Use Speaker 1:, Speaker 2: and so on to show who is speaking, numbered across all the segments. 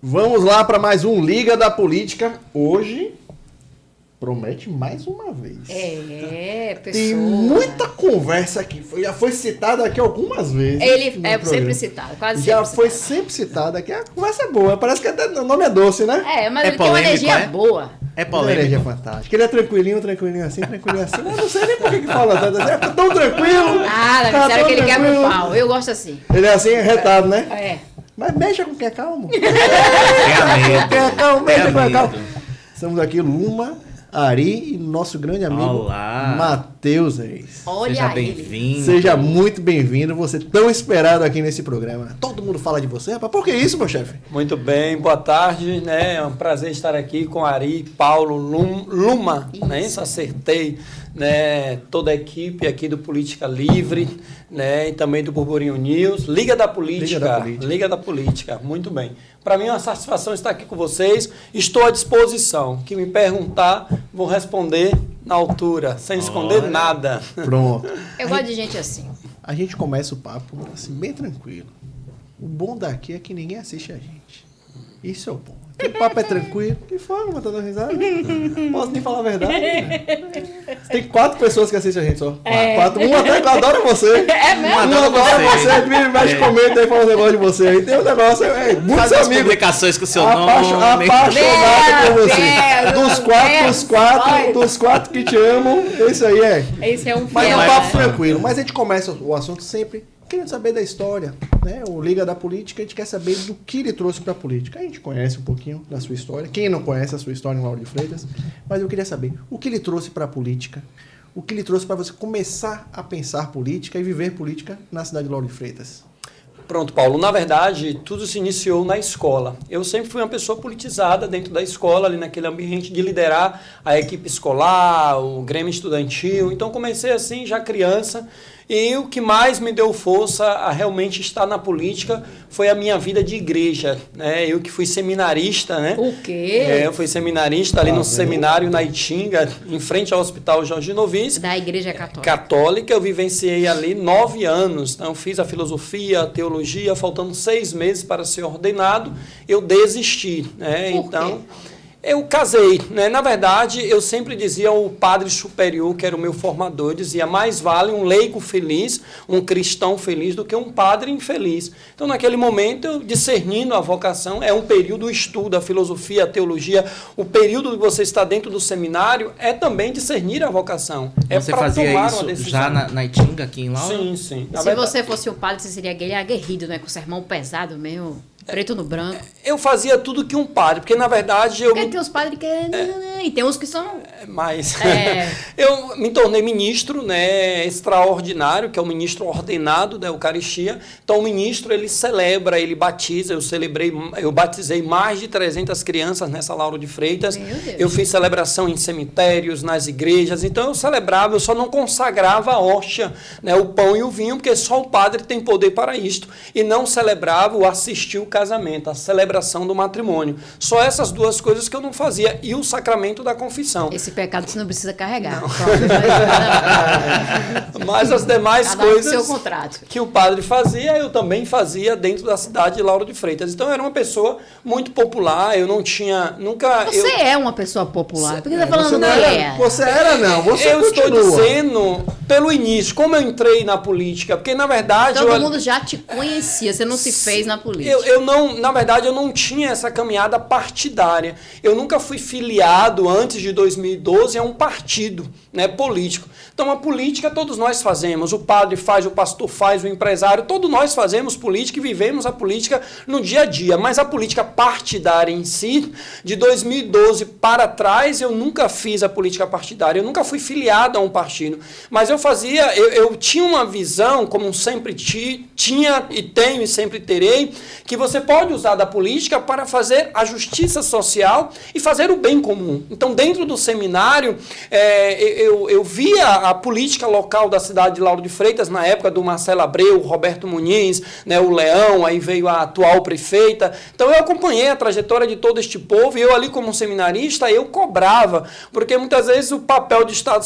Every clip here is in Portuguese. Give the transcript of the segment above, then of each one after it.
Speaker 1: Vamos lá para mais um Liga da Política. Hoje promete mais uma vez.
Speaker 2: Pessoal.
Speaker 1: Tem muita conversa aqui. Já foi citado aqui algumas vezes.
Speaker 2: Ele é sempre citado, quase
Speaker 1: já
Speaker 2: sempre
Speaker 1: foi
Speaker 2: citado.
Speaker 1: sempre citado aqui. A conversa é boa. Parece que até o nome é doce, né?
Speaker 2: Mas
Speaker 3: É
Speaker 2: ele tem uma
Speaker 3: polêmico,
Speaker 2: energia boa.
Speaker 3: É
Speaker 1: Uma
Speaker 3: polêmico.
Speaker 1: energia fantástica. Ele é tranquilinho assim. Mas não sei nem por que fala tanto assim. É tão tranquilo.
Speaker 2: Será
Speaker 1: tão
Speaker 2: que ele quebra o
Speaker 1: tranquilo.
Speaker 2: pau? Eu gosto assim.
Speaker 1: Ele é assim, retado, né?
Speaker 2: É.
Speaker 1: Mas mexa com quem é calmo.
Speaker 3: Tenha medo.
Speaker 1: Quem é calmo, mexa com quem é
Speaker 3: Tenha
Speaker 1: calmo.
Speaker 3: medo.
Speaker 1: Estamos aqui, Luma, Ari e nosso grande amigo
Speaker 3: Olá.
Speaker 1: Matheus Reis.
Speaker 2: Olha
Speaker 3: Seja
Speaker 2: ele.
Speaker 3: bem-vindo.
Speaker 1: Seja muito bem-vindo, você tão esperado aqui nesse programa. Todo mundo fala de você, rapaz. Por que isso, meu chefe?
Speaker 4: Muito bem, boa tarde, né? É um prazer estar aqui com Ari, Paulo, Luma, né? Isso, acertei, né? Toda a equipe aqui do Política Livre, né? E também do Burburinho News, Liga da Política. Liga da Política, muito bem. Para mim é uma satisfação estar aqui com vocês. Estou à disposição. O que me perguntar, vou responder na altura, sem esconder nada.
Speaker 1: Pronto.
Speaker 2: Eu gosto de gente assim.
Speaker 1: A gente começa o papo assim, bem tranquilo. O bom daqui é que ninguém assiste a gente. Isso é o bom. O papo é tranquilo. Que forma, tá dando risada? Não posso nem falar a verdade. Né? Tem 4 pessoas que assistem a gente só. 4. Um até que adora você.
Speaker 2: É mesmo?
Speaker 1: Um adora você. Mexe, comenta aí, fala um negócio de você. Aí tem um negócio, muitos
Speaker 3: Faz as
Speaker 1: amigos.
Speaker 3: publicações com o seu
Speaker 1: Apaixonado por você. Dos quatro que te amam, isso aí é.
Speaker 2: Esse é um
Speaker 1: Mas é
Speaker 2: fiel,
Speaker 1: um papo
Speaker 2: né?
Speaker 1: tranquilo. Mas a gente começa o assunto sempre querendo saber da história, né? O Liga da Política, a gente quer saber do que ele trouxe para a política. A gente conhece um pouquinho da sua história. Quem não conhece a sua história em Lauro de Freitas, mas eu queria saber o que ele trouxe para a política, o que ele trouxe para você começar a pensar política e viver política na cidade de Lauro de Freitas.
Speaker 4: Pronto, Paulo. Na verdade, tudo se iniciou na escola. Eu sempre fui uma pessoa politizada dentro da escola, ali naquele ambiente de liderar a equipe escolar, o Grêmio Estudantil. Então, comecei assim, já criança. E o que mais me deu força a realmente estar na política foi a minha vida de igreja, né? Eu que fui seminarista, né?
Speaker 2: O quê?
Speaker 4: Eu fui seminarista ali no seminário na Itinga, em frente ao Hospital Jorge Novis.
Speaker 2: Da Igreja Católica.
Speaker 4: Católica, eu vivenciei ali 9 anos. Então, fiz a filosofia, a teologia, faltando 6 meses para ser ordenado, eu desisti, né?
Speaker 2: Por
Speaker 4: Então,
Speaker 2: quê?
Speaker 4: eu casei, né? Na verdade, eu sempre dizia ao padre superior, que era o meu formador, eu dizia, mais vale um leigo feliz, um cristão feliz, do que um padre infeliz. Então, naquele momento, eu discernindo a vocação, é um período do estudo, a filosofia, a teologia, o período que você está dentro do seminário é também discernir a vocação.
Speaker 3: Você
Speaker 4: pra
Speaker 3: fazia
Speaker 4: tomar uma
Speaker 3: isso
Speaker 4: decisão.
Speaker 3: já na Itinga, aqui em Lauro?
Speaker 4: Sim, sim. Na
Speaker 2: Se
Speaker 4: verdade,
Speaker 2: você fosse um padre, você seria aquele aguerrido, né? Com o sermão pesado mesmo, preto no branco.
Speaker 4: eu fazia tudo que um padre, porque na verdade eu...
Speaker 2: Porque tem os padres que... E tem uns que são...
Speaker 4: Mas
Speaker 2: É.
Speaker 4: eu me tornei ministro, né, extraordinário, que é o ministro ordenado da Eucaristia. Então o ministro, ele celebra, ele batiza. Eu batizei mais de 300 crianças nessa Lauro de Freitas.
Speaker 2: Meu Deus.
Speaker 4: Eu fiz celebração em cemitérios, nas igrejas. Então eu celebrava, eu só não consagrava a hóstia, né, o pão e o vinho, porque só o padre tem poder para isto. E não celebrava ou assistia o casamento, a celebração do matrimônio. Só essas duas coisas que eu não fazia. E o sacramento da confissão.
Speaker 2: Esse pecado você não precisa carregar.
Speaker 4: Mas as demais
Speaker 2: Cada um com
Speaker 4: coisas
Speaker 2: seu contrato.
Speaker 4: que o padre fazia, eu também fazia dentro da cidade de Lauro de Freitas. Então, eu era uma pessoa muito popular, eu não tinha...
Speaker 2: Você é uma pessoa popular. Por que você está falando
Speaker 1: Você não
Speaker 2: que
Speaker 1: era,
Speaker 2: é?
Speaker 1: você era não, você
Speaker 4: eu estou
Speaker 1: continua.
Speaker 4: dizendo pelo início, como eu entrei na política, porque na verdade...
Speaker 2: Todo mundo já te conhecia, você não se fez na política.
Speaker 4: Eu não, na verdade, eu não tinha essa caminhada partidária. Eu nunca fui filiado, antes de 2012, a um partido, né, político. Então, a política todos nós fazemos. O padre faz, o pastor faz, o empresário. Todos nós fazemos política e vivemos a política no dia a dia. Mas a política partidária em si, de 2012 para trás, eu nunca fiz a política partidária. Eu nunca fui filiado a um partido. Mas eu tinha uma visão, como sempre tinha e tenho e sempre terei, que você pode usar da política para fazer a justiça social e fazer o bem comum. Então, dentro do seminário, eu via a política local da cidade de Lauro de Freitas, na época do Marcelo Abreu, Roberto Muniz, né, o Leão, aí veio a atual prefeita. Então, eu acompanhei a trajetória de todo este povo e eu ali como seminarista, eu cobrava, porque muitas vezes o papel de estar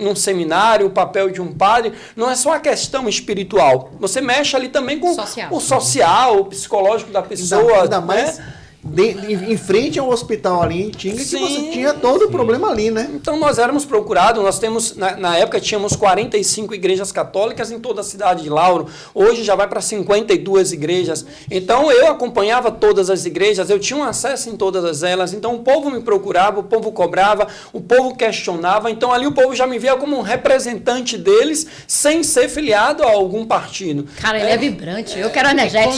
Speaker 4: num seminário, o papel de um padre, não é só a questão espiritual. Você mexe ali também com
Speaker 2: Social.
Speaker 4: o social, o psicológico da pessoa.
Speaker 1: Ainda mais,
Speaker 4: né?
Speaker 1: em frente ao hospital ali em Tinga, que
Speaker 4: Sim,
Speaker 1: você tinha todo o problema ali, né?
Speaker 4: Então nós éramos procurados, nós temos, na época tínhamos 45 igrejas católicas em toda a cidade de Lauro, hoje já vai para 52 igrejas, então eu acompanhava todas as igrejas, eu tinha um acesso em todas elas, então o povo me procurava, o povo cobrava, o povo questionava, então ali o povo já me via como um representante deles, sem ser filiado a algum partido.
Speaker 2: Cara, ele é vibrante. Eu quero energético.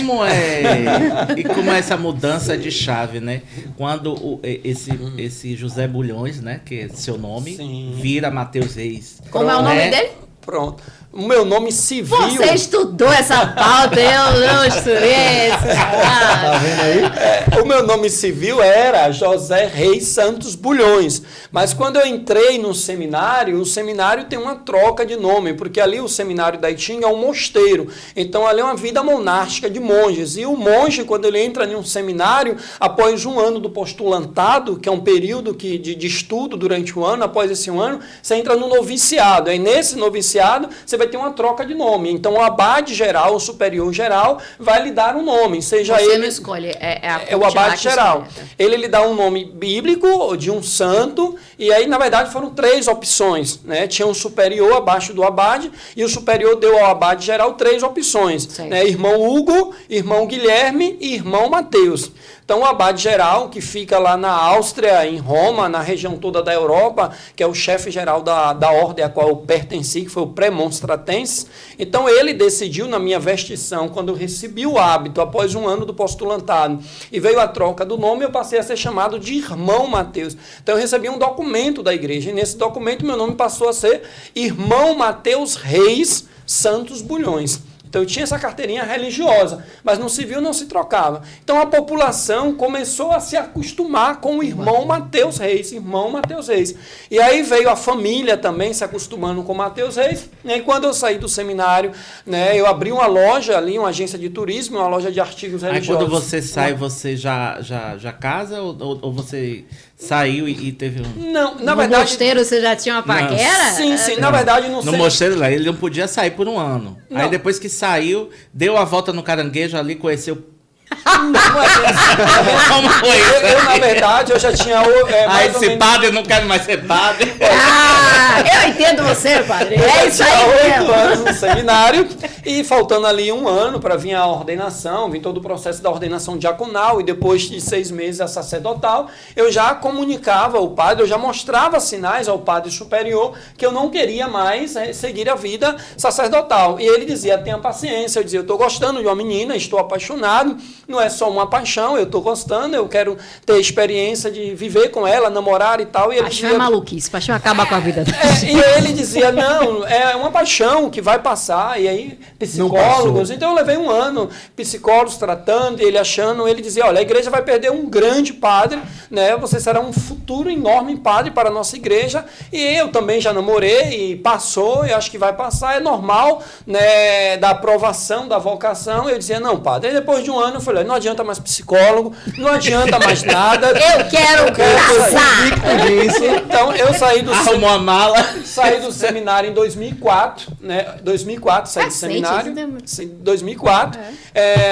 Speaker 3: E como é essa mudança de chave, né? Quando esse José Bulhões, né? Que é seu nome,
Speaker 4: Sim.
Speaker 3: vira Matheus Reis.
Speaker 2: Como é o nome
Speaker 3: né?
Speaker 2: dele?
Speaker 4: Pronto. O meu nome civil...
Speaker 2: Você estudou essa pauta, eu não estudei.
Speaker 1: Tá vendo aí?
Speaker 4: O meu nome civil era José Reis Santos Bulhões. Mas quando eu entrei no seminário, o seminário tem uma troca de nome, porque ali o seminário da Itinga é um mosteiro. Então ali é uma vida monástica de monges. E o monge, quando ele entra em um seminário, após um ano do postulantado, que é um período de estudo durante o ano, após esse um ano, você entra no noviciado. Aí nesse noviciado, você vai ter uma troca de nome. Então o abade geral, o superior geral, vai lhe dar um nome. Seja
Speaker 2: Você
Speaker 4: ele...
Speaker 2: não escolhe,
Speaker 4: É o abade geral. Ele lhe dá um nome bíblico de um santo, e aí, na verdade, foram 3 opções, né? Tinha um superior abaixo do abade, e o superior deu ao abade geral 3 opções, né? Irmão Hugo, irmão Guilherme e irmão Mateus. Então, o abade geral, que fica lá na Áustria, em Roma, na região toda da Europa, que é o chefe geral da ordem a qual eu pertenci, que foi o Premonstratenses. Então, ele decidiu, na minha vestição, quando eu recebi o hábito, após um ano do postulantado, e veio a troca do nome, eu passei a ser chamado de irmão Mateus. Então, eu recebi um documento da igreja, e nesse documento, meu nome passou a ser Irmão Mateus Reis Santos Bulhões. Então eu tinha essa carteirinha religiosa, mas no civil não se trocava. Então a população começou a se acostumar com o irmão Mateus Reis, irmão Mateus Reis. E aí veio a família também se acostumando com Mateus Reis. E quando eu saí do seminário, né, eu abri uma loja ali, uma agência de turismo, uma loja de artigos religiosos.
Speaker 3: Aí quando você sai, você já casa ou você saiu e teve um...
Speaker 4: Não, na
Speaker 2: no
Speaker 4: verdade...
Speaker 2: mosteiro você já tinha uma paquera?
Speaker 4: Sim, sim. Na verdade, não sei...
Speaker 3: No mosteiro lá, ele não podia sair por um ano.
Speaker 4: Não.
Speaker 3: Aí depois que saiu, deu a volta no Caranguejo ali, conheceu...
Speaker 4: Não é bem assim.
Speaker 3: Como foi isso?
Speaker 4: Eu, na verdade, eu já tinha...
Speaker 3: Aí
Speaker 4: mais ou
Speaker 3: esse
Speaker 4: menos...
Speaker 3: padre, eu não quero mais ser padre.
Speaker 2: Ah, eu entendo você, padre. É isso
Speaker 4: tinha
Speaker 2: aí
Speaker 4: 8
Speaker 2: mesmo.
Speaker 4: anos no seminário e faltando ali um ano para vir a ordenação, vir todo o processo da ordenação diaconal e depois de 6 meses a sacerdotal, eu já comunicava ao padre, eu já mostrava sinais ao padre superior que eu não queria mais seguir a vida sacerdotal. E ele dizia, tenha paciência. Eu dizia, eu estou gostando de uma menina, estou apaixonado, não é só uma paixão, eu estou gostando, eu quero ter experiência de viver com ela, namorar e tal. E ele
Speaker 2: Paixão
Speaker 4: dizia,
Speaker 2: é maluquice, paixão acaba com a vida.
Speaker 4: e ele dizia, não, é uma paixão que vai passar, e aí psicólogos, então eu levei um ano, psicólogos tratando, ele achando, ele dizia, olha, a igreja vai perder um grande padre, né, você será um futuro enorme padre para a nossa igreja, e eu também já namorei, e passou, eu acho que vai passar, é normal, né, da aprovação da vocação, eu dizia, não, padre, aí depois de um ano eu falei, não adianta mais psicólogo, não adianta mais nada,
Speaker 2: Eu quero casar.
Speaker 4: isso. Então eu saí do
Speaker 3: Arrumou a mala.
Speaker 4: Saí do seminário em 2004, né? 2004 saí do
Speaker 2: Cacete,
Speaker 4: seminário.
Speaker 2: isso deu-
Speaker 4: Sim, 2004.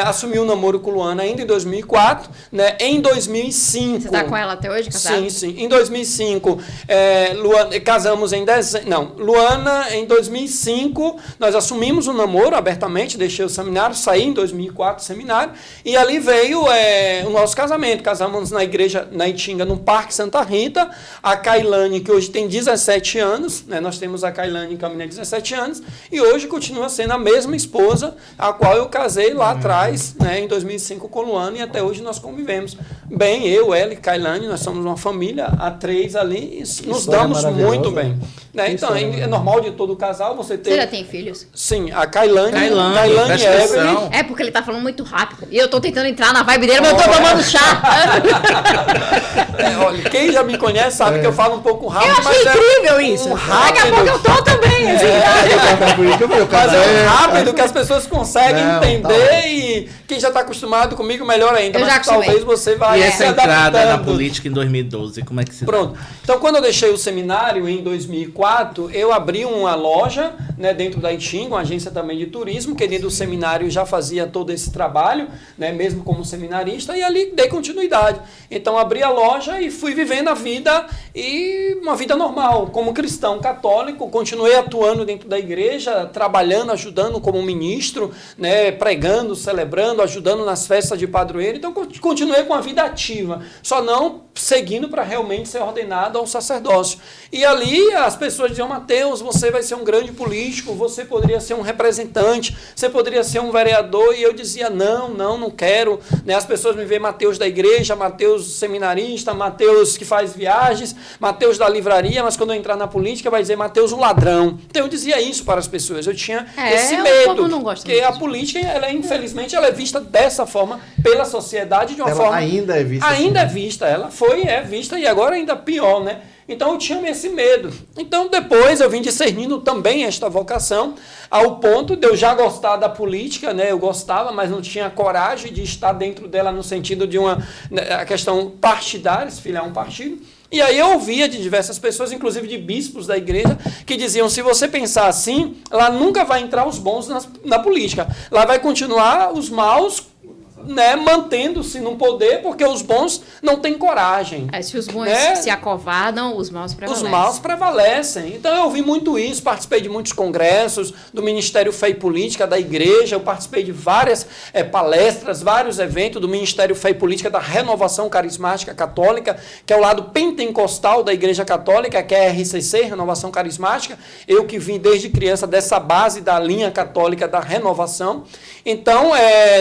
Speaker 4: Assumi um namoro com Luana ainda em 2004, né? Em 2005.
Speaker 2: Você tá com ela até hoje, casado?
Speaker 4: Sim, sim. Em 2005, Luana, casamos em dezembro. Não, Luana, em 2005, nós assumimos um namoro abertamente, deixei o seminário, saí em 2004 do seminário, e ali veio o nosso casamento. Casamos na igreja, na Itinga, no Parque Santa Rita. A Kailane, que hoje tem 17 anos, né? Nós temos a Kailane que a menina de 17 anos, e hoje continua sendo a mesma esposa a qual eu casei lá atrás, né? Em 2005 com Luana, e até hoje nós convivemos bem, eu, ela e Kailane, nós somos uma família, a 3 ali, e nos
Speaker 1: História
Speaker 4: damos
Speaker 1: maravilhosa.
Speaker 4: muito bem. Né? Então, é normal de todo casal você ter...
Speaker 2: Você já tem filhos?
Speaker 4: Sim, a Kailane
Speaker 3: Kailane, presta
Speaker 4: e
Speaker 3: atenção.
Speaker 4: Evelyn.
Speaker 2: É porque ele tá falando muito rápido. E eu tô tentando entrar na vibe dele, mas eu tô tomando chá.
Speaker 4: Olha, quem já me conhece sabe que eu falo um pouco rápido,
Speaker 2: Eu achei
Speaker 4: mas
Speaker 2: incrível isso. Daqui a pouco eu tô também. Assim.
Speaker 4: Mas é rápido que as pessoas conseguem
Speaker 1: Não,
Speaker 4: entender
Speaker 1: tá.
Speaker 4: e quem já está acostumado comigo, melhor ainda.
Speaker 2: Eu
Speaker 4: Mas
Speaker 2: já acostumei.
Speaker 4: talvez você vai...
Speaker 3: E essa
Speaker 4: se
Speaker 3: entrada na
Speaker 4: adaptando.
Speaker 3: política em 2012, como é que se dá?
Speaker 4: Pronto. Então, quando eu deixei o seminário em 2004, eu abri uma loja, né, dentro da Itinga, uma agência também de turismo, que dentro do seminário já fazia todo esse trabalho, né, mesmo como seminarista, e ali dei continuidade. Então, abri a loja e fui vivendo a vida, e uma vida normal, como cristão católico, continuei atuando dentro da igreja, trabalhando, ajudando como ministro, né, pregando, celebrando, ajudando nas festas de padroeiro. Então, continuei com a vida ativa, só não seguindo para realmente ser ordenado ao sacerdócio. E ali as pessoas diziam: Mateus, você vai ser um grande político, você poderia ser um representante, você poderia ser um vereador. E eu dizia: não quero. Né? As pessoas me veem Mateus da igreja, Mateus seminarista, Mateus que faz viagens, Mateus da livraria, mas quando eu entrar na política vai dizer Mateus o ladrão. Então eu dizia isso para as pessoas, eu tinha esse medo.
Speaker 2: O povo não gosta
Speaker 4: porque a
Speaker 2: disso.
Speaker 4: política, infelizmente, ela é vista dessa forma pela sociedade, de uma
Speaker 1: Ela
Speaker 4: forma...
Speaker 1: ainda é vista
Speaker 4: Ainda
Speaker 1: assim,
Speaker 4: é vista, ela é vista e agora ainda pior, né? Então eu tinha esse medo. Então depois eu vim discernindo também esta vocação, ao ponto de eu já gostar da política, né? Eu gostava, mas não tinha coragem de estar dentro dela no sentido de a questão partidária, se filiar a um partido. E aí eu ouvia de diversas pessoas, inclusive de bispos da igreja, que diziam: se você pensar assim, lá nunca vai entrar os bons na política. Lá vai continuar os maus, né, mantendo-se no poder, porque os bons não têm coragem.
Speaker 2: Se os bons
Speaker 4: né?
Speaker 2: se acovardam, os maus prevalecem.
Speaker 4: Os maus prevalecem. Então eu ouvi muito isso, participei de muitos congressos, do Ministério Fé e Política da igreja, eu participei de várias palestras, vários eventos do Ministério Fé e Política da Renovação Carismática Católica, que é o lado pentecostal da Igreja Católica, que é a RCC, Renovação Carismática. Eu que vim desde criança dessa base da linha católica da renovação. Então,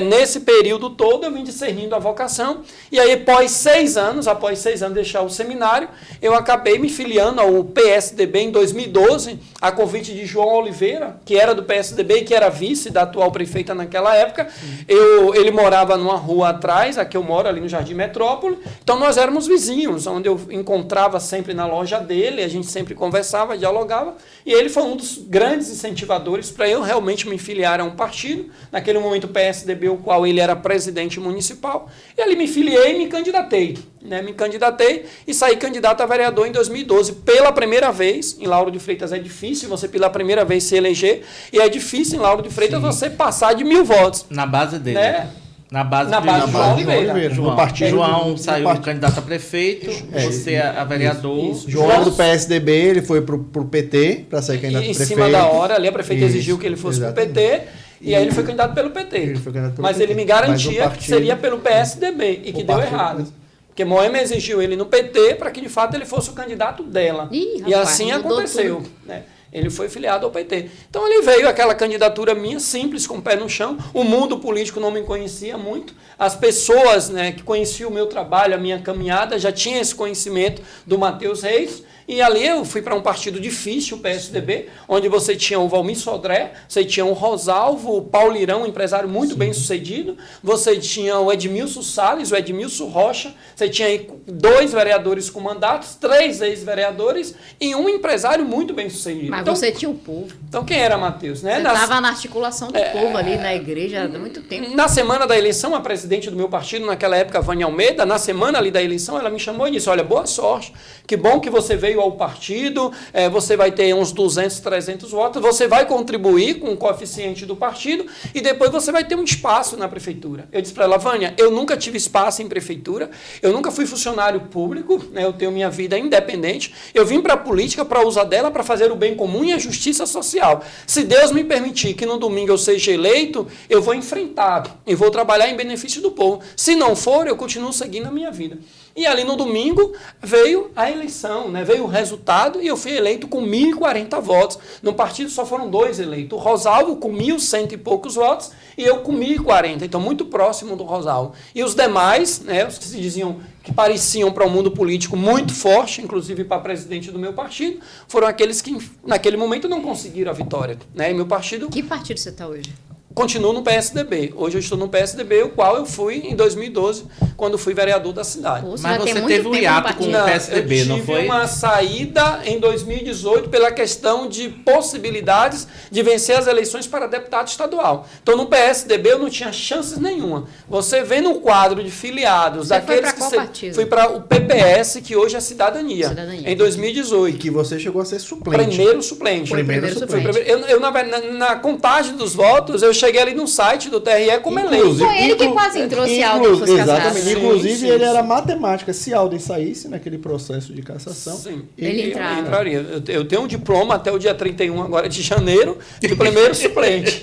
Speaker 4: nesse período todo, eu vim discernindo a vocação. E aí, após 6 anos de deixar o seminário, eu acabei me filiando ao PSDB em 2012, a convite de João Oliveira, que era do PSDB e que era vice da atual prefeita naquela época. Ele morava numa rua atrás, aqui eu moro, ali no Jardim Metrópole. Então, nós éramos vizinhos, onde eu encontrava sempre na loja dele, a gente sempre conversava, dialogava. E ele foi um dos grandes incentivadores para eu realmente me filiar a um partido. Naquele momento, o PSDB, o qual ele era presidente municipal. E ali me filiei e me candidatei. Né? Me candidatei e saí candidato a vereador em 2012. Pela primeira vez, em Lauro de Freitas é difícil você pela primeira vez se eleger. E é difícil em Lauro de Freitas você passar de 1000 votos.
Speaker 3: Na base dele.
Speaker 4: Né?
Speaker 3: Na base
Speaker 4: de João Oliveira.
Speaker 3: João,
Speaker 1: No partido
Speaker 3: João
Speaker 1: do
Speaker 3: saiu
Speaker 1: partido.
Speaker 3: candidato a prefeito, você a vereador.
Speaker 4: Isso.
Speaker 1: João era do PSDB, ele foi pro PT para ser candidato a
Speaker 4: Em
Speaker 1: prefeito.
Speaker 4: cima da hora, ali a prefeita
Speaker 1: Isso,
Speaker 4: exigiu que ele fosse
Speaker 1: exatamente.
Speaker 4: pro PT. E aí ele foi candidato pelo PT.
Speaker 1: Ele foi candidato pelo
Speaker 4: Mas
Speaker 1: PT.
Speaker 4: ele me
Speaker 1: Mas
Speaker 4: garantia
Speaker 1: o
Speaker 4: que
Speaker 1: partido-
Speaker 4: seria pelo PSDB e que
Speaker 1: o
Speaker 4: deu
Speaker 1: partido-
Speaker 4: errado. Porque Moema exigiu ele no PT para que de fato ele fosse o candidato dela.
Speaker 2: Ih,
Speaker 4: E
Speaker 2: rapaz,
Speaker 4: assim
Speaker 2: mudou
Speaker 4: aconteceu.
Speaker 2: tudo.
Speaker 4: Né? Ele foi filiado ao PT. Então ele veio aquela candidatura minha, simples, com o pé no chão. O mundo político não me conhecia muito. As pessoas, né, que conheciam o meu trabalho, a minha caminhada, já tinham esse conhecimento do Matheus Reis. E ali eu fui para um partido difícil, o PSDB, onde você tinha o Valmir Sodré, você tinha o Rosalvo, o Paulirão, um empresário muito bem sucedido, você tinha o Edmilson Salles, o Edmilson Rocha, você tinha aí 2 vereadores com mandatos, 3 ex-vereadores e um empresário muito bem sucedido.
Speaker 2: Mas
Speaker 4: Então,
Speaker 2: você tinha o povo.
Speaker 4: então quem era Matheus? Né?
Speaker 2: Você estava na articulação do povo ali na igreja há muito tempo.
Speaker 4: Na semana da eleição, a presidente do meu partido, naquela época, Vânia Almeida, na semana ali da eleição, ela me chamou e disse: olha, boa sorte, que bom que você veio ao partido, você vai ter uns 200, 300 votos, você vai contribuir com o coeficiente do partido e depois você vai ter um espaço na prefeitura. Eu disse para ela: Vânia, eu nunca tive espaço em prefeitura, eu nunca fui funcionário público, né, eu tenho minha vida independente, eu vim para a política para usar dela para fazer o bem comum e a justiça social. Se Deus me permitir que no domingo eu seja eleito, eu vou enfrentar e vou trabalhar em benefício do povo. Se não for, eu continuo seguindo a minha vida. E ali no domingo veio a eleição, né? Veio o resultado e eu fui eleito com 1.040 votos. No partido só foram 2 eleitos. O Rosalvo com 1.100 e poucos votos e eu com 1.040. Então muito próximo do Rosalvo. E os demais, né, os que se diziam que pareciam para o mundo político muito forte, inclusive para presidente do meu partido, foram aqueles que naquele momento não conseguiram a vitória. Né? E meu partido...
Speaker 2: Que partido você está hoje?
Speaker 4: continuo no PSDB. Hoje eu estou no PSDB, o qual eu fui em 2012, quando fui vereador da cidade.
Speaker 2: Pô,
Speaker 3: Mas
Speaker 2: já tem
Speaker 3: você
Speaker 2: muito
Speaker 3: teve um
Speaker 2: tempo no
Speaker 3: hiato com o
Speaker 2: partido.
Speaker 3: PSDB, não
Speaker 4: eu
Speaker 3: foi?
Speaker 4: tive uma saída em 2018 pela questão de possibilidades de vencer as eleições para deputado estadual. Então, no PSDB eu não tinha chances nenhuma. Você vê no quadro de filiados,
Speaker 2: Você foi
Speaker 4: daqueles
Speaker 2: pra qual
Speaker 4: que...
Speaker 2: partido?
Speaker 4: Fui para o PPS, que hoje é Cidadania,
Speaker 2: Cidadania.
Speaker 4: em 2018.
Speaker 1: E que você chegou a ser suplente.
Speaker 4: Primeiro suplente.
Speaker 1: Primeiro
Speaker 2: Primeiro
Speaker 1: suplente.
Speaker 2: suplente.
Speaker 4: Eu, na contagem dos votos, eu cheguei ali no site do TRE como eleito.
Speaker 2: Foi ele que quase entrou se Alden fosse cassado.
Speaker 1: Exatamente.
Speaker 4: Sim,
Speaker 1: Inclusive,
Speaker 4: sim,
Speaker 1: ele
Speaker 4: sim.
Speaker 1: era matemática. Se Alden saísse naquele processo de cassação,
Speaker 4: Sim.
Speaker 2: Ele
Speaker 4: Eu
Speaker 2: entrava.
Speaker 4: entraria. Eu tenho um diploma até o dia 31 agora de janeiro de primeiro suplente.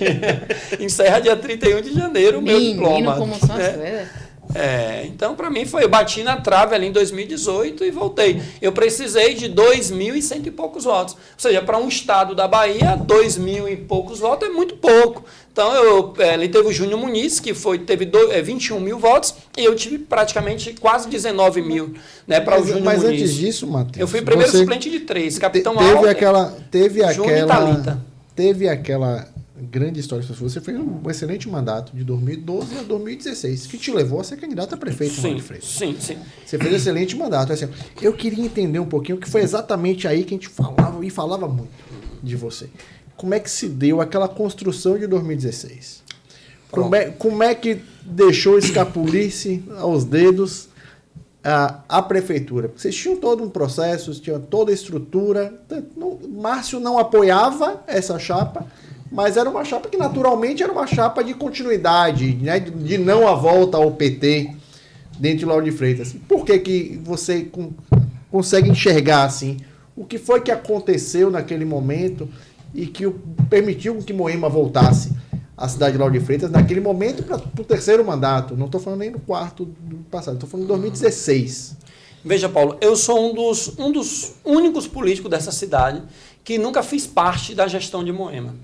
Speaker 4: Encerra dia 31 de janeiro o meu
Speaker 2: Menino,
Speaker 4: diploma.
Speaker 2: como são as
Speaker 4: É.
Speaker 2: coisas.
Speaker 4: Então, para mim, eu bati na trave ali em 2018 e voltei. Eu precisei de 2.100 e poucos votos. Ou seja, para um estado da Bahia, 2.000 e poucos votos é muito pouco. Então, ali teve o Júnior Muniz, que teve 21 mil votos, e eu tive praticamente quase 19 mil, né, para o Júnior Muniz.
Speaker 1: Mas antes disso, Matheus...
Speaker 4: Eu fui primeiro
Speaker 1: você
Speaker 4: suplente de 3, Capitão
Speaker 1: teve
Speaker 4: Alder,
Speaker 1: aquela
Speaker 4: Júnior e Thalita.
Speaker 1: Teve aquela grande história. Você fez um excelente mandato de 2012 a 2016, que te levou a ser candidato a prefeito em Lauro de Freitas.
Speaker 4: Sim.
Speaker 1: Você fez um excelente mandato. Assim, eu queria entender um pouquinho, que foi exatamente aí que a gente falava muito de você. Como é que se deu aquela construção de 2016? Como é que deixou escapulir-se aos dedos a prefeitura? Porque vocês tinham todo um processo, tinham toda a estrutura. Márcio não apoiava essa chapa, mas era uma chapa que naturalmente era uma chapa de continuidade, né, de não a volta ao PT dentro de Lauro de Freitas. Por que você consegue enxergar assim? O que foi que aconteceu naquele momento e que permitiu que Moema voltasse à cidade de Lauro de Freitas naquele momento para o terceiro mandato? Não estou falando nem do quarto do passado, estou falando de 2016.
Speaker 4: Veja, Paulo, eu sou um dos únicos políticos dessa cidade que nunca fiz parte da gestão de Moema.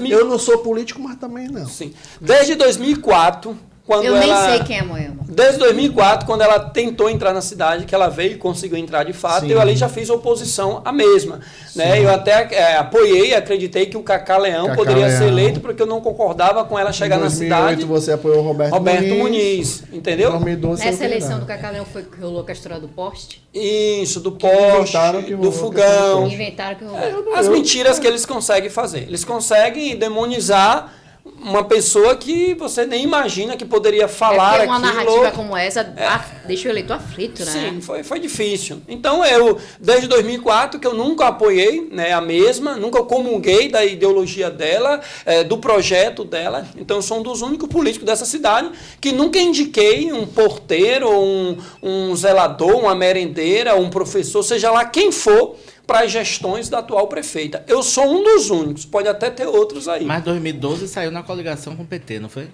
Speaker 1: Eu não sou político, mas também não.
Speaker 4: Sim. Desde 2004, quando
Speaker 2: Eu
Speaker 4: ela...
Speaker 2: nem sei quem é Moema.
Speaker 4: Desde 2004, quando ela tentou entrar na cidade, que ela veio e conseguiu entrar de fato,
Speaker 1: Sim.
Speaker 4: eu ali já fiz oposição à mesma. Né? Eu até apoiei, acreditei que o Cacá Leão poderia ser eleito, porque eu não concordava com ela chegar na cidade.
Speaker 1: Em 2008 você apoiou o Roberto
Speaker 4: Muniz, entendeu?
Speaker 1: Em 2012
Speaker 2: Nessa
Speaker 1: você
Speaker 2: eleição
Speaker 1: não.
Speaker 2: do Cacá Leão foi que rolou a história do poste?
Speaker 4: Isso, do poste,
Speaker 1: inventaram que rolou
Speaker 4: do
Speaker 1: a
Speaker 4: fogão.
Speaker 1: questão
Speaker 2: Inventaram que rolou.
Speaker 4: As mentiras que eles conseguem fazer. Eles conseguem demonizar uma pessoa que você nem imagina que poderia falar
Speaker 2: porque uma
Speaker 4: aquilo.
Speaker 2: narrativa como essa deixa o eleitor aflito, né?
Speaker 4: Sim, foi difícil. Então, desde 2004, que eu nunca apoiei, né, a mesma, nunca comunguei da ideologia dela, do projeto dela. Então, eu sou um dos únicos políticos dessa cidade que nunca indiquei um porteiro, um zelador, uma merendeira, um professor, seja lá quem for, para as gestões da atual prefeita. Eu sou um dos únicos, pode até ter outros aí.
Speaker 3: Mas 2012 saiu na coligação com o PT, não foi?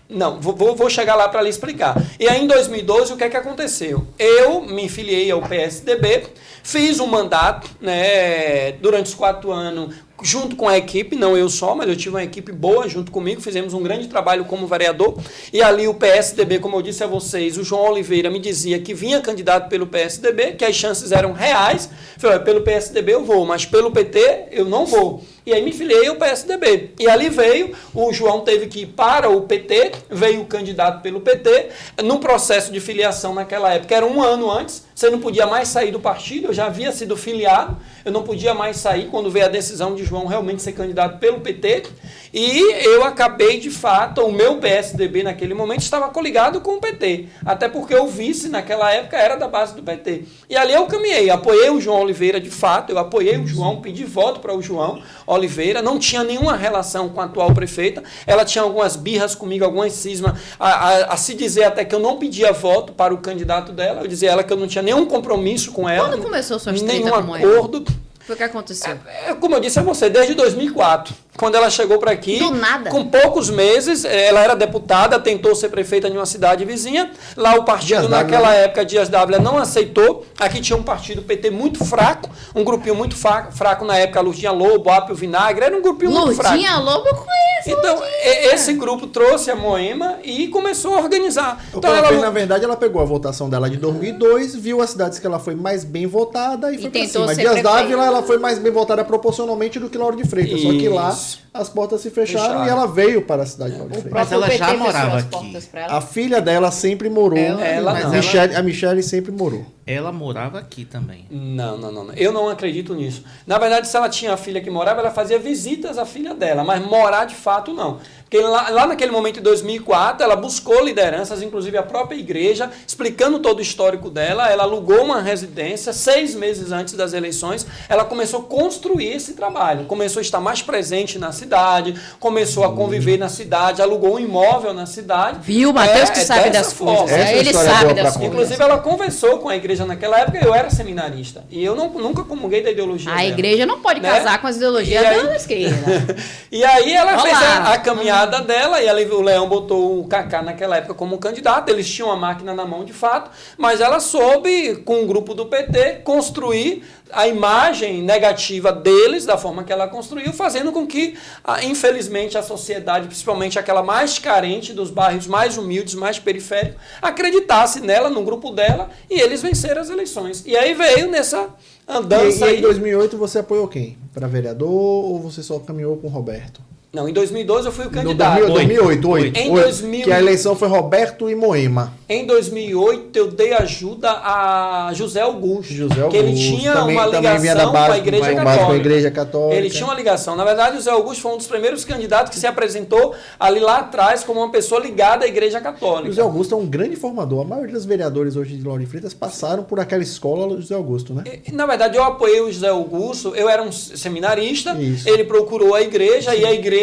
Speaker 4: Não, vou chegar lá para lhe explicar. E aí, em 2012, o que é que aconteceu? Eu me filiei ao PSDB, fiz um mandato, né, durante os 4 anos, junto com a equipe, não eu só, mas eu tive uma equipe boa junto comigo, fizemos um grande trabalho como vereador, e ali o PSDB, como eu disse a vocês, o João Oliveira me dizia que vinha candidato pelo PSDB, que as chances eram reais. Eu falei, pelo PSDB eu vou, mas pelo PT eu não vou. E aí me filiei ao PSDB. E ali veio, o João teve que ir para o PT, veio o candidato pelo PT, no processo de filiação naquela época, era 1 ano antes, você não podia mais sair do partido, eu já havia sido filiado, eu não podia mais sair quando veio a decisão de João realmente ser candidato pelo PT, e eu acabei, de fato, o meu PSDB naquele momento estava coligado com o PT, até porque o vice naquela época era da base do PT. E ali eu caminhei, apoiei o João Oliveira de fato, eu apoiei o João, pedi voto para o João Oliveira, não tinha nenhuma relação com a atual prefeita, ela tinha algumas birras comigo, algumas cismas, a se dizer até que eu não pedia voto para o candidato dela, eu dizia a ela que eu não tinha nenhum compromisso com ela.
Speaker 2: Quando começou a sua treta
Speaker 4: nenhum
Speaker 2: com ela?
Speaker 4: acordo.
Speaker 2: Foi o que aconteceu?
Speaker 4: Como eu disse a você, desde 2004, quando ela chegou para aqui,
Speaker 2: Do nada.
Speaker 4: com poucos meses, ela era deputada, tentou ser prefeita de uma cidade vizinha, lá o partido
Speaker 1: Dias
Speaker 4: naquela
Speaker 1: Dávila.
Speaker 4: época, Dias Dávila, não aceitou, aqui tinha um partido PT muito fraco, um grupinho muito fraco na época, Lurdinha Lobo, Apio Vinagre, era um grupinho muito fraco.
Speaker 2: Lurdinha Lobo eu conheço.
Speaker 4: Então, esse grupo trouxe a Moema e começou a organizar.
Speaker 1: O que
Speaker 4: Então,
Speaker 1: ela fez, na verdade, ela pegou a votação dela de 2002, viu as cidades que ela foi mais bem votada e foi pra
Speaker 2: tentou
Speaker 1: cima.
Speaker 2: ser
Speaker 1: Dias
Speaker 2: prefeita.
Speaker 1: Dávila, ela foi mais bem votada proporcionalmente do que Lauro de Freitas. Só que lá,
Speaker 4: Isso.
Speaker 1: as portas se fecharam
Speaker 4: Fecharam.
Speaker 1: e ela veio para a cidade de Lauro de
Speaker 2: O
Speaker 1: Freitas.
Speaker 3: Mas ela já
Speaker 2: PT fechou
Speaker 3: morava
Speaker 2: as
Speaker 3: aqui.
Speaker 2: portas pra ela.
Speaker 1: A filha dela sempre morou.
Speaker 3: Mas
Speaker 1: A Michelle sempre morou.
Speaker 3: Ela morava aqui também.
Speaker 4: Não. Eu não acredito nisso. Na verdade, se ela tinha a filha que morava, ela fazia visitas à filha dela, mas morar de fato não. Porque lá naquele momento, em 2004, ela buscou lideranças, inclusive a própria igreja, explicando todo o histórico dela. Ela alugou uma residência 6 meses antes das eleições. Ela começou a construir esse trabalho. Começou a estar mais presente na cidade, começou a conviver na cidade, alugou um imóvel na cidade.
Speaker 2: Viu, Matheus, que sabe
Speaker 4: dessa
Speaker 2: das
Speaker 4: forma.
Speaker 2: coisas.
Speaker 1: Essa
Speaker 2: Ele
Speaker 1: história
Speaker 2: sabe
Speaker 1: boa
Speaker 2: das
Speaker 1: pra
Speaker 2: coisas.
Speaker 4: Inclusive, ela conversou com a igreja naquela época, eu era seminarista. E eu nunca comunguei da ideologia
Speaker 2: A
Speaker 4: dela.
Speaker 2: igreja não pode
Speaker 4: Né?
Speaker 2: casar com as ideologias
Speaker 4: E aí-
Speaker 2: da esquerda.
Speaker 4: E aí ela
Speaker 2: Vamos
Speaker 4: fez
Speaker 2: lá.
Speaker 4: a caminhada dela, e o Leão botou o Kaká naquela época como candidato, eles tinham a máquina na mão de fato, mas ela soube, com o grupo do PT, construir a imagem negativa deles, da forma que ela construiu, fazendo com que, infelizmente, a sociedade, principalmente aquela mais carente dos bairros mais humildes, mais periféricos, acreditasse nela, no grupo dela, e eles venceram as eleições. E aí veio nessa andança
Speaker 1: E
Speaker 4: aí.
Speaker 1: em 2008 você apoiou quem? Para vereador ou você só caminhou com o Roberto?
Speaker 4: Não, em 2012 eu fui o
Speaker 1: No
Speaker 4: candidato.
Speaker 1: 2008.
Speaker 4: Em 2000.
Speaker 1: Que a eleição foi Roberto e Moema.
Speaker 4: Em 2008, eu dei ajuda a José Augusto.
Speaker 1: José
Speaker 4: que ele
Speaker 1: Augusto,
Speaker 4: tinha
Speaker 1: também-
Speaker 4: uma
Speaker 1: também vinha da
Speaker 4: ligação com
Speaker 1: base-
Speaker 4: a Igreja
Speaker 1: com a
Speaker 4: Católica.
Speaker 1: Igreja Católica.
Speaker 4: Ele tinha uma ligação. Na verdade, o José Augusto foi um dos primeiros candidatos que se apresentou ali lá atrás como uma pessoa ligada à Igreja Católica.
Speaker 1: José Augusto é um grande formador. A maioria dos vereadores hoje de Lauro de Freitas passaram por aquela escola do José Augusto, né?
Speaker 4: Na verdade, eu apoiei o José Augusto, eu era um seminarista,
Speaker 1: Isso.
Speaker 4: ele procurou a igreja, e a igreja,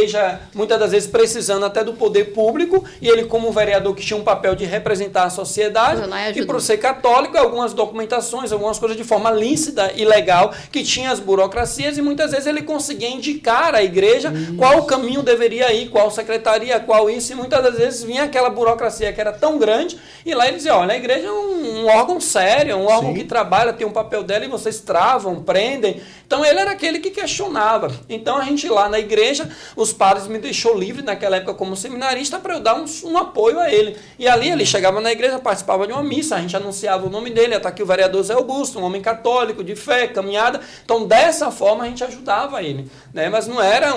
Speaker 4: muitas das vezes, precisando até do poder público, e ele, como vereador que tinha um papel de representar a sociedade,
Speaker 2: Foi lá e
Speaker 4: e
Speaker 2: ajudou.
Speaker 4: por ser católico, algumas documentações, algumas coisas de forma lícita e legal, que tinha as burocracias, e muitas vezes ele conseguia indicar à igreja qual o caminho deveria ir, qual secretaria, qual isso, e muitas das vezes vinha aquela burocracia que era tão grande, e lá ele dizia, olha, a igreja é um órgão sério, é um órgão
Speaker 1: Sim.
Speaker 4: que trabalha, tem um papel dela, e vocês travam, prendem. Então ele era aquele que questionava. Então a gente lá na igreja, os padres me deixou livre naquela época como seminarista para eu dar um apoio a ele. E ali ele chegava na igreja, participava de uma missa, a gente anunciava o nome dele, está aqui o vereador Zé Augusto, um homem católico, de fé, caminhada. Então dessa forma a gente ajudava ele. Né? Mas não era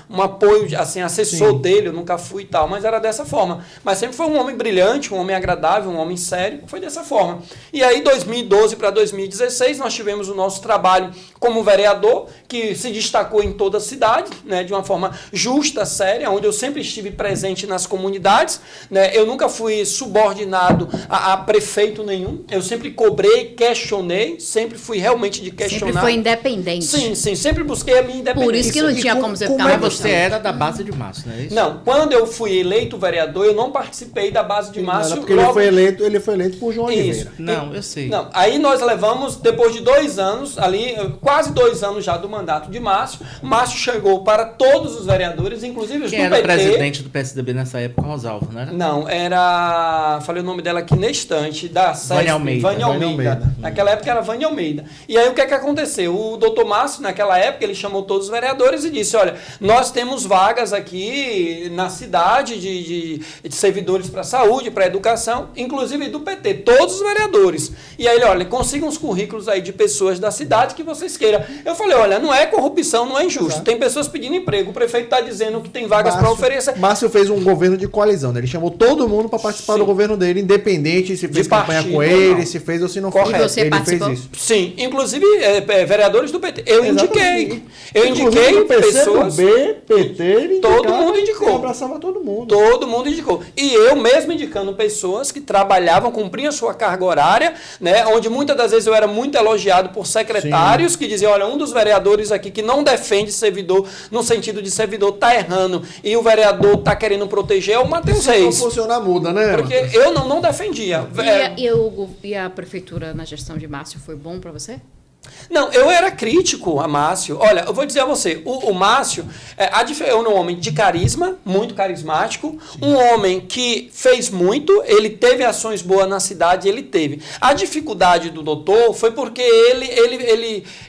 Speaker 4: um apoio, assim, assessor
Speaker 1: Sim.
Speaker 4: dele, eu nunca fui e tal, mas era dessa forma. Mas sempre foi um homem brilhante, um homem agradável, um homem sério, foi dessa forma. E aí 2012 para 2016 nós tivemos o nosso trabalho como vereador, que se destacou em toda a cidade, né, de uma forma justa, séria, onde eu sempre estive presente nas comunidades. Né, eu nunca fui subordinado a prefeito nenhum, eu sempre cobrei, questionei, sempre fui realmente de questionar.
Speaker 2: Sempre foi independente.
Speaker 4: Sim, sempre busquei a minha independência.
Speaker 2: Por isso que não
Speaker 1: E
Speaker 2: tinha
Speaker 1: como-
Speaker 2: como você
Speaker 1: como
Speaker 2: ficar
Speaker 1: é
Speaker 2: na
Speaker 3: Mas
Speaker 1: que
Speaker 3: você era da base de Márcio, não é isso?
Speaker 4: Não, quando eu fui eleito vereador, eu não participei da base de Márcio.
Speaker 1: Porque ele foi eleito por João
Speaker 4: Isso.
Speaker 1: Oliveira.
Speaker 3: Não, eu sei.
Speaker 4: Não, aí nós levamos, depois de 2 anos, ali, quase 2 anos já do mandato de Márcio, Márcio chegou para todos os vereadores, inclusive os
Speaker 3: Quem
Speaker 4: do
Speaker 3: era o
Speaker 4: PT.
Speaker 3: presidente do PSDB nessa época? Rosalvo, não era?
Speaker 4: Não, era. Falei o nome dela aqui na estante, da SESC,
Speaker 3: Vânia Almeida.
Speaker 4: Vânia
Speaker 1: Vânia
Speaker 4: Almeida.
Speaker 1: Almeida.
Speaker 4: Naquela época era Vânia Almeida. E aí o que é que aconteceu? O doutor Márcio, naquela época, ele chamou todos os vereadores e disse: olha, nós temos vagas aqui na cidade de servidores para a saúde, para a educação, inclusive do PT, todos os vereadores. E aí ele, olha, consigam os currículos aí de pessoas da cidade que vocês queiram. Eu falei, olha, não é corrupção, não é injusto.
Speaker 1: Exato.
Speaker 4: Tem pessoas pedindo emprego, o prefeito está dizendo que tem vagas para oferecer.
Speaker 1: Márcio fez um governo de coalizão, né? Ele chamou todo mundo para participar
Speaker 4: Sim.
Speaker 1: do governo dele, independente se fez
Speaker 4: De
Speaker 1: campanha
Speaker 4: partido
Speaker 1: com
Speaker 4: ou
Speaker 1: ele,
Speaker 4: não.
Speaker 1: se fez ou se não
Speaker 4: Correto.
Speaker 1: fez.
Speaker 2: Você
Speaker 1: Ele
Speaker 2: participou?
Speaker 1: fez isso.
Speaker 4: Sim, inclusive vereadores do PT. Eu
Speaker 1: Exatamente.
Speaker 4: indiquei. Eu
Speaker 1: Inclusive,
Speaker 4: indiquei
Speaker 1: do PC,
Speaker 4: pessoas.
Speaker 1: do B, PT, ele
Speaker 4: Todo
Speaker 1: indicava,
Speaker 4: mundo indicou.
Speaker 1: ele abraçava todo mundo.
Speaker 4: Todo mundo indicou. E eu mesmo indicando pessoas que trabalhavam, cumpriam sua carga horária, né? Onde muitas das vezes eu era muito elogiado por secretários que diziam, olha, um dos vereadores aqui que não defende servidor, no sentido de servidor, tá errando, e o vereador tá querendo proteger é o Matheus
Speaker 1: Se não
Speaker 4: Reis.
Speaker 1: funcionar, muda, né?
Speaker 4: Porque eu não defendia.
Speaker 2: E a prefeitura na gestão de Márcio foi bom pra você?
Speaker 4: Não, eu era crítico a Márcio. Olha, eu vou dizer a você, o Márcio é um homem de carisma, muito carismático, um homem que fez muito, ele teve ações boas na cidade, ele teve. A dificuldade do doutor foi porque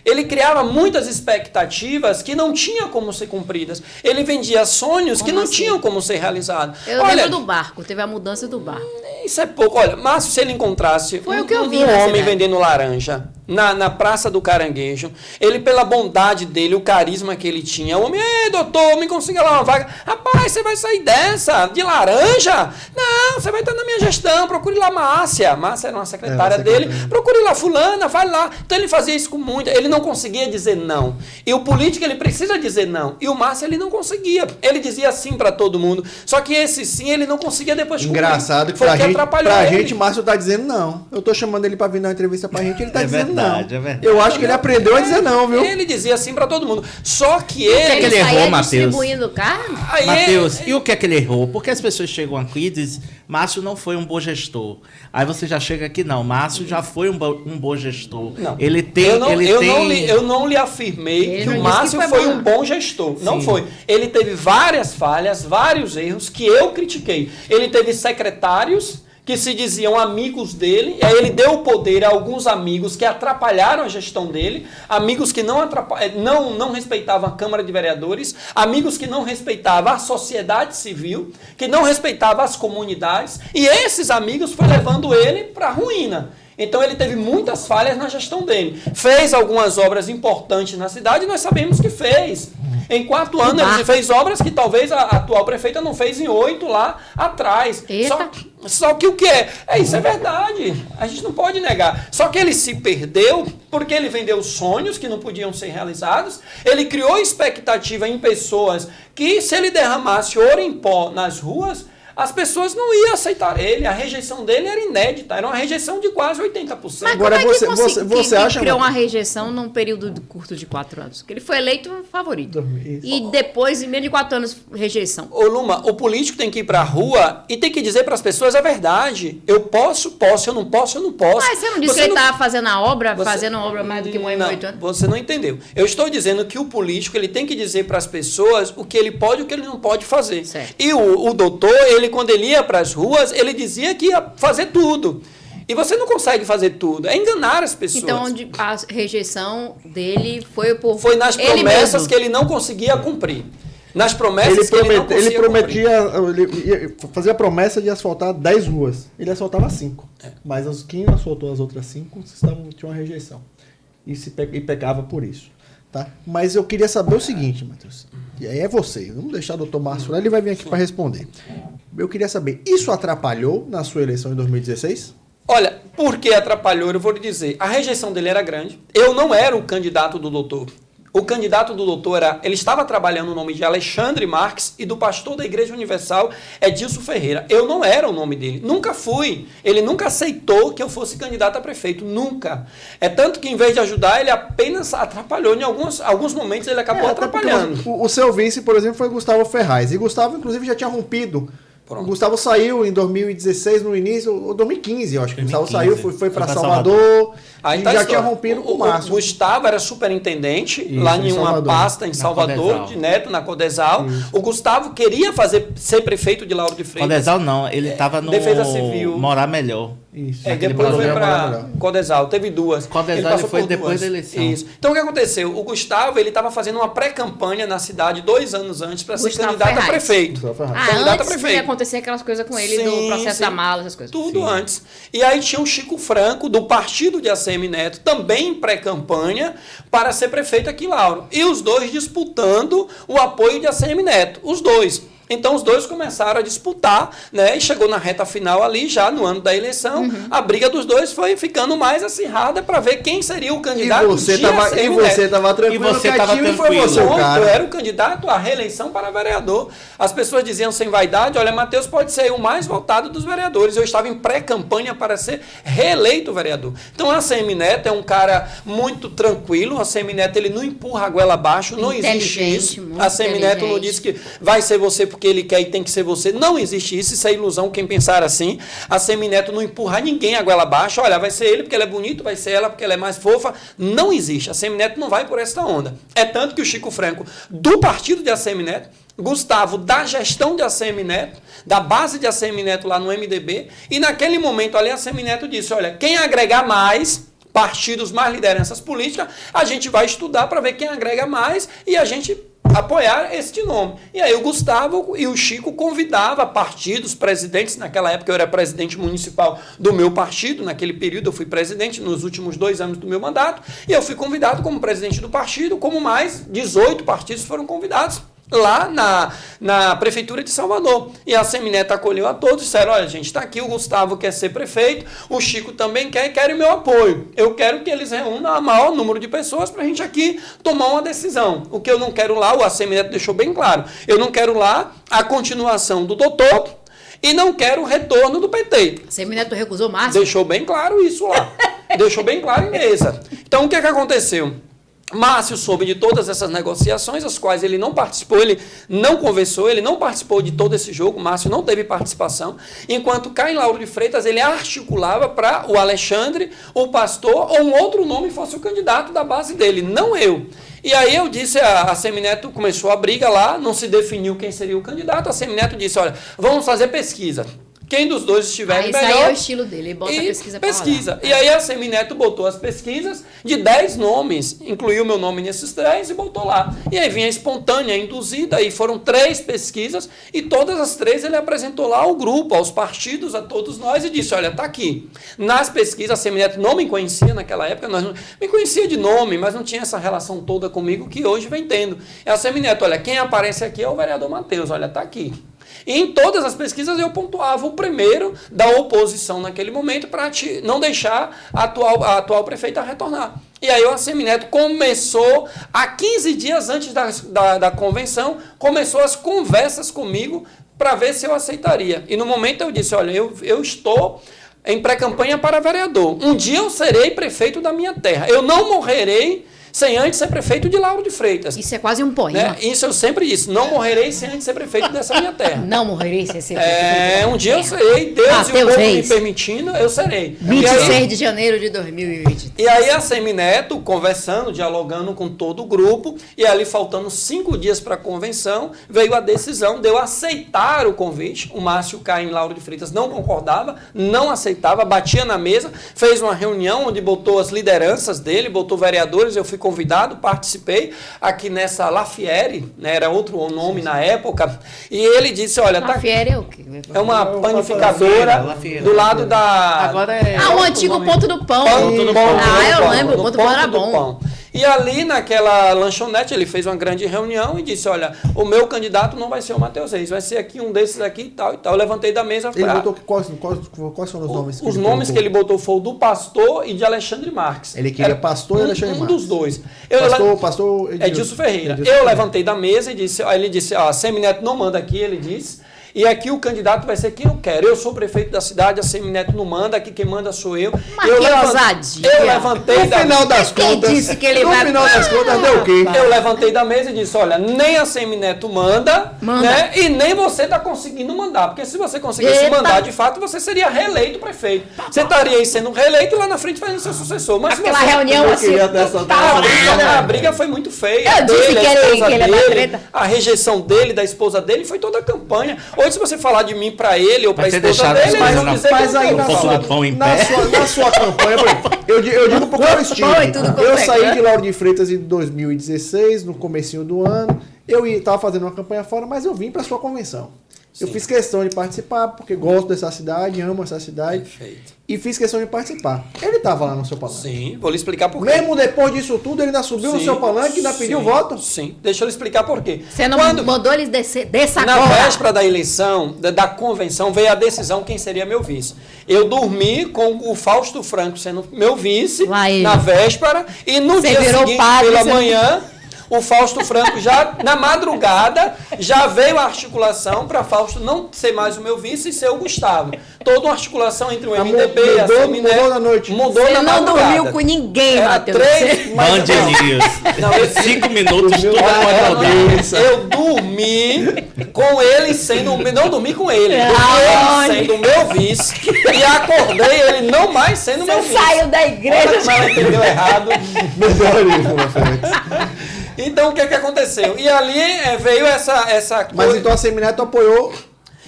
Speaker 4: ele criava muitas expectativas que não tinham como ser cumpridas. Ele vendia sonhos que
Speaker 2: Como
Speaker 4: não
Speaker 2: assim?
Speaker 4: tinham como ser realizados.
Speaker 2: Eu
Speaker 4: Olha,
Speaker 2: lembro do barco, teve a mudança do barco.
Speaker 4: isso é pouco. Olha, Márcio, se ele encontrasse
Speaker 2: Foi o que eu vi
Speaker 4: um
Speaker 2: na
Speaker 4: homem
Speaker 2: cidade.
Speaker 4: vendendo laranja, na Praça do Caranguejo, ele pela bondade dele, o carisma que ele tinha, o homem, ei, doutor, me consiga lá uma vaga. Rapaz, você vai sair dessa, de laranja? Não, você vai estar na minha gestão, procure lá Márcia. Márcia era uma secretária dele, procure lá fulana, vai lá. Então ele fazia isso com muito, ele não conseguia dizer não. E o político, ele precisa dizer não. E o Márcio, ele não conseguia. Ele dizia sim para todo mundo. Só que esse sim, ele não conseguia depois cumprir.
Speaker 1: Engraçado que pra gente, Márcio tá dizendo não. Eu tô chamando ele pra vir dar uma entrevista pra gente, ele tá dizendo
Speaker 3: verdade,
Speaker 1: não.
Speaker 3: É verdade.
Speaker 1: Eu acho que ele aprendeu a dizer não, viu?
Speaker 4: Ele dizia sim para todo mundo. Só que
Speaker 3: que é que ele errou, Matheus?
Speaker 2: Distribuindo carne?
Speaker 3: Matheus, e o que é que ele errou? Porque as pessoas chegam aqui e dizem, Márcio não foi um bom gestor. Aí você já chega aqui, não, Márcio já foi um bom gestor.
Speaker 4: Não.
Speaker 3: Ele tem...
Speaker 4: Eu não lhe afirmei que o Márcio foi um bom gestor. Não foi. Ele teve várias falhas, vários erros que eu critiquei. Ele teve secretários que se diziam amigos dele, e aí ele deu o poder a alguns amigos que atrapalharam a gestão dele, amigos que não respeitavam a Câmara de Vereadores, amigos que não respeitavam a sociedade civil, que não respeitavam as comunidades, e esses amigos foram levando ele para a ruína. Então ele teve muitas falhas na gestão dele. Fez algumas obras importantes na cidade, nós sabemos que fez. Em 4 anos ele fez obras que talvez a atual prefeita não fez em 8 lá atrás. Só que o que é? Isso é verdade. A gente não pode negar. Só que ele se perdeu porque ele vendeu sonhos que não podiam ser realizados. Ele criou expectativa em pessoas que se ele derramasse ouro em pó nas ruas, as pessoas não iam aceitar ele, a rejeição dele era inédita, era uma rejeição de quase 80%.
Speaker 2: Mas
Speaker 1: agora
Speaker 2: como é que
Speaker 1: você acha
Speaker 2: criou uma rejeição num período curto de 4 anos? Porque ele foi eleito favorito. E depois, em menos de 4 anos, rejeição.
Speaker 4: Ô Luma, o político tem que ir pra rua e tem que dizer para as pessoas a verdade. Eu posso, eu não posso.
Speaker 2: Mas você não disse que ele estava fazendo a obra, fazendo obra mais do que 1 ano e 8 anos?
Speaker 4: Você não entendeu. Eu estou dizendo que o político ele tem que dizer para as pessoas o que ele pode e o que ele não pode fazer.
Speaker 2: Certo.
Speaker 4: E o doutor, quando ele ia para as ruas, ele dizia que ia fazer tudo. E você não consegue fazer tudo. É enganar as pessoas.
Speaker 2: Então, onde a rejeição dele foi por...
Speaker 4: Foi nas promessas que ele não conseguia cumprir. Nas promessas que ele não conseguia
Speaker 1: ele fazia a promessa de asfaltar 10 ruas. Ele asfaltava 5. Mas quem asfaltou as outras 5 tinha uma rejeição. E pecava por isso. Tá? Mas eu queria saber o seguinte, Matheus. E aí é você. Vamos deixar o doutor Márcio lá, ele vai vir aqui para responder. Eu queria saber, isso atrapalhou na sua eleição em 2016?
Speaker 4: Olha, por que atrapalhou? Eu vou lhe dizer. A rejeição dele era grande. Eu não era o candidato do doutor. O candidato do doutor ele estava trabalhando o nome de Alexandre Marques e do pastor da Igreja Universal, Edilson Ferreira. Eu não era o nome dele. Nunca fui. Ele nunca aceitou que eu fosse candidato a prefeito. Nunca. É tanto que, em vez de ajudar, ele apenas atrapalhou. Em alguns momentos, ele acabou atrapalhando.
Speaker 1: O seu vice, por exemplo, foi Gustavo Ferraz. E Gustavo, inclusive, já tinha rompido. Pronto. O Gustavo saiu em 2016, no início, ou 2015, eu acho que o Gustavo saiu, foi para Salvador.
Speaker 4: Aí
Speaker 1: já tinha rompido com o Márcio.
Speaker 4: O Gustavo era superintendente lá em uma pasta em Salvador, de Neto, na Codesal. Isso. O Gustavo queria ser prefeito de Lauro de Freitas.
Speaker 3: Codesal não, ele estava no
Speaker 4: Defesa Civil.
Speaker 3: Morar Melhor.
Speaker 4: Isso. Depois foi para Codesal, teve 2.
Speaker 3: Codesal ele foi depois da eleição.
Speaker 4: Isso. Então o que aconteceu? O Gustavo ele estava fazendo uma pré-campanha na cidade 2 anos antes para ser candidato a prefeito.
Speaker 2: Candidato a prefeito. Ia acontecer aquelas coisas com ele do processo da mala, essas coisas.
Speaker 4: Tudo antes. E aí tinha o Chico Franco, do partido de ACM Neto, também em pré-campanha, para ser prefeito aqui em Lauro. E os dois disputando o apoio de ACM Neto. Os dois. Então os dois começaram a disputar, né? E chegou na reta final ali, já no ano da eleição, a briga dos dois foi ficando mais acirrada para ver quem seria o candidato.
Speaker 1: E você estava tranquilo,
Speaker 3: e você estava tranquilo.
Speaker 1: Foi você, cara.
Speaker 4: Eu era o candidato à reeleição para vereador. As pessoas diziam sem vaidade, olha, Matheus pode ser o mais votado dos vereadores. Eu estava em pré-campanha para ser reeleito vereador. Então a ACM Neto é um cara muito tranquilo. A ACM Neto ele não empurra a goela abaixo, não existe isso. A ACM Neto não diz que vai ser você porque ele quer e tem que ser você. Não existe isso é ilusão quem pensar assim. A ACM Neto não empurra ninguém a goela abaixo. Olha, vai ser ele porque ele é bonito, vai ser ela porque ela é mais fofa. Não existe. A ACM Neto não vai por esta onda. É tanto que o Chico Franco, do partido de ACM Neto, Gustavo, da gestão de ACM Neto, da base de ACM Neto lá no MDB, e naquele momento ali a ACM Neto disse, olha, quem agregar mais partidos, mais lideranças políticas, a gente vai estudar para ver quem agrega mais e a gente apoiar este nome. E aí o Gustavo e o Chico convidava partidos, presidentes, naquela época eu era presidente municipal do meu partido, naquele período eu fui presidente nos últimos 2 anos do meu mandato, e eu fui convidado como presidente do partido, como mais 18 partidos foram convidados lá na Prefeitura de Salvador. E a Semineto acolheu a todos, disseram, olha gente, está aqui, o Gustavo quer ser prefeito, o Chico também quer e querem meu apoio. Eu quero que eles reúnam o maior número de pessoas para a gente aqui tomar uma decisão. O que eu não quero lá, o Semineto deixou bem claro, eu não quero lá a continuação do doutor e não quero o retorno do PT.
Speaker 2: Semineto recusou Márcio?
Speaker 4: Deixou bem claro isso lá. Deixou bem claro em mesa. Então, o que aconteceu? Márcio soube de todas essas negociações, as quais ele não participou, ele não conversou, ele não participou de todo esse jogo, Márcio não teve participação, enquanto Caio Lauro de Freitas, ele articulava para o Alexandre, o pastor, ou um outro nome fosse o candidato da base dele, não eu. E aí eu disse, a Semineto começou a briga lá, não se definiu quem seria o candidato, a Semineto disse, olha, vamos fazer pesquisa. Quem dos dois estiver melhor...
Speaker 2: Esse aí é o estilo dele, ele bota a pesquisa pra lá.
Speaker 4: E aí a Semineto botou as pesquisas de 10 nomes, incluiu meu nome nesses 3 e botou lá. E aí vinha espontânea, induzida, e foram 3 pesquisas, e todas as 3 ele apresentou lá ao grupo, aos partidos, a todos nós, e disse, olha, tá aqui. Nas pesquisas, a Semineto não me conhecia naquela época, me conhecia de nome, mas não tinha essa relação toda comigo que hoje vem tendo. E a Semineto, olha, quem aparece aqui é o vereador Matheus, olha, tá aqui. E em todas as pesquisas eu pontuava o primeiro da oposição naquele momento para não deixar a atual prefeita retornar. E aí o Semineto começou, há 15 dias antes da convenção, começou as conversas comigo para ver se eu aceitaria. E no momento eu disse, olha, eu estou em pré-campanha para vereador. Um dia eu serei prefeito da minha terra. Eu não morrerei sem antes ser prefeito de Lauro de Freitas.
Speaker 2: Isso é quase um poema.
Speaker 4: Né? Isso eu sempre disse, não morrerei sem antes ser prefeito dessa minha terra.
Speaker 2: Não morrerei sem ser prefeito.
Speaker 4: Um dia eu serei, Deus e o povo me permitindo, eu serei.
Speaker 2: 26 de janeiro de 2020.
Speaker 4: E aí a Semineto, conversando, dialogando com todo o grupo, e ali faltando 5 dias para a convenção, veio a decisão de eu aceitar o convite. O Márcio Caim Lauro de Freitas não concordava, não aceitava, batia na mesa, fez uma reunião onde botou as lideranças dele, botou vereadores, eu fui convidado, participei aqui nessa Lafieri, né, era outro nome na época, e ele disse, olha...
Speaker 2: Lafieri é o quê?
Speaker 4: É uma panificadora do lado da...
Speaker 3: Agora é...
Speaker 2: o antigo Ponto do Pão. Eu lembro, o Ponto do Pão era bom.
Speaker 4: E ali naquela lanchonete ele fez uma grande reunião e disse, olha, o meu candidato não vai ser o Matheus Reis, vai ser aqui um desses aqui e tal e tal. Eu levantei da mesa para...
Speaker 1: Ele botou quais são os nomes?
Speaker 4: Os nomes que ele botou foi o do pastor e de Alexandre Marques.
Speaker 1: Ele queria pastor e Alexandre Marques.
Speaker 4: Um dos dois.
Speaker 1: Pastor
Speaker 4: Edilson Ferreira. Eu levantei da mesa e disse, ele disse, a Semineto não manda aqui, ele disse... E aqui o candidato vai ser quem eu quero. Eu sou o prefeito da cidade, a Semineto não manda, aqui quem manda sou eu.
Speaker 2: Mas que ousadia.
Speaker 4: Eu levantei
Speaker 1: no final das contas.
Speaker 2: Disse que ele
Speaker 1: no final das contas deu o quê?
Speaker 4: Eu levantei da mesa e disse, olha, nem a Semineto manda. Né? E nem você está conseguindo mandar. Porque se você conseguisse mandar, de fato, você seria reeleito prefeito. Você estaria aí sendo reeleito e lá na frente fazendo seu sucessor. Mas
Speaker 2: aquela reunião assim,
Speaker 4: a briga foi muito feia.
Speaker 2: Eu disse que ele é treta.
Speaker 4: A rejeição dele, da esposa dele, foi toda a campanha. Hoje, se você falar de mim para ele ou para a esposa dele,
Speaker 1: mas aí na sua campanha, eu digo pro qual estilo. Eu saí de Lauro de Freitas em 2016, no comecinho do ano. Eu estava fazendo uma campanha fora, mas eu vim para sua convenção. Sim. Eu fiz questão de participar, porque gosto dessa cidade, amo essa cidade.
Speaker 4: Perfeito.
Speaker 1: E fiz questão de participar. Ele estava lá no seu palanque.
Speaker 4: Sim, vou lhe explicar por quê.
Speaker 1: Mesmo depois disso tudo, ele ainda subiu no seu palanque e ainda pediu voto?
Speaker 4: Sim, deixa eu lhe explicar por quê.
Speaker 2: Você não mandou eles descer
Speaker 4: na véspera da eleição, da convenção, veio a decisão quem seria meu vice. Eu dormi com o Fausto Franco sendo meu vice na véspera e no dia seguinte, pela manhã... O Fausto Franco já, na madrugada, já veio a articulação para Fausto não ser mais o meu vice e ser o Gustavo. Toda uma articulação entre o MDB e a Semineto.
Speaker 1: Mudou na noite.
Speaker 2: Mudou na madrugada. Você não dormiu com ninguém, Matheus.
Speaker 3: Band News. 5 minutos, tudo
Speaker 4: eu dormi com ele sendo... Não dormi com ele. Ele sendo o meu vice. E acordei ele não mais sendo meu vice.
Speaker 2: Você saiu da igreja.
Speaker 4: Mas ela entendeu errado. Então, o que aconteceu? E ali veio essa coisa...
Speaker 1: Mas então a Semineto apoiou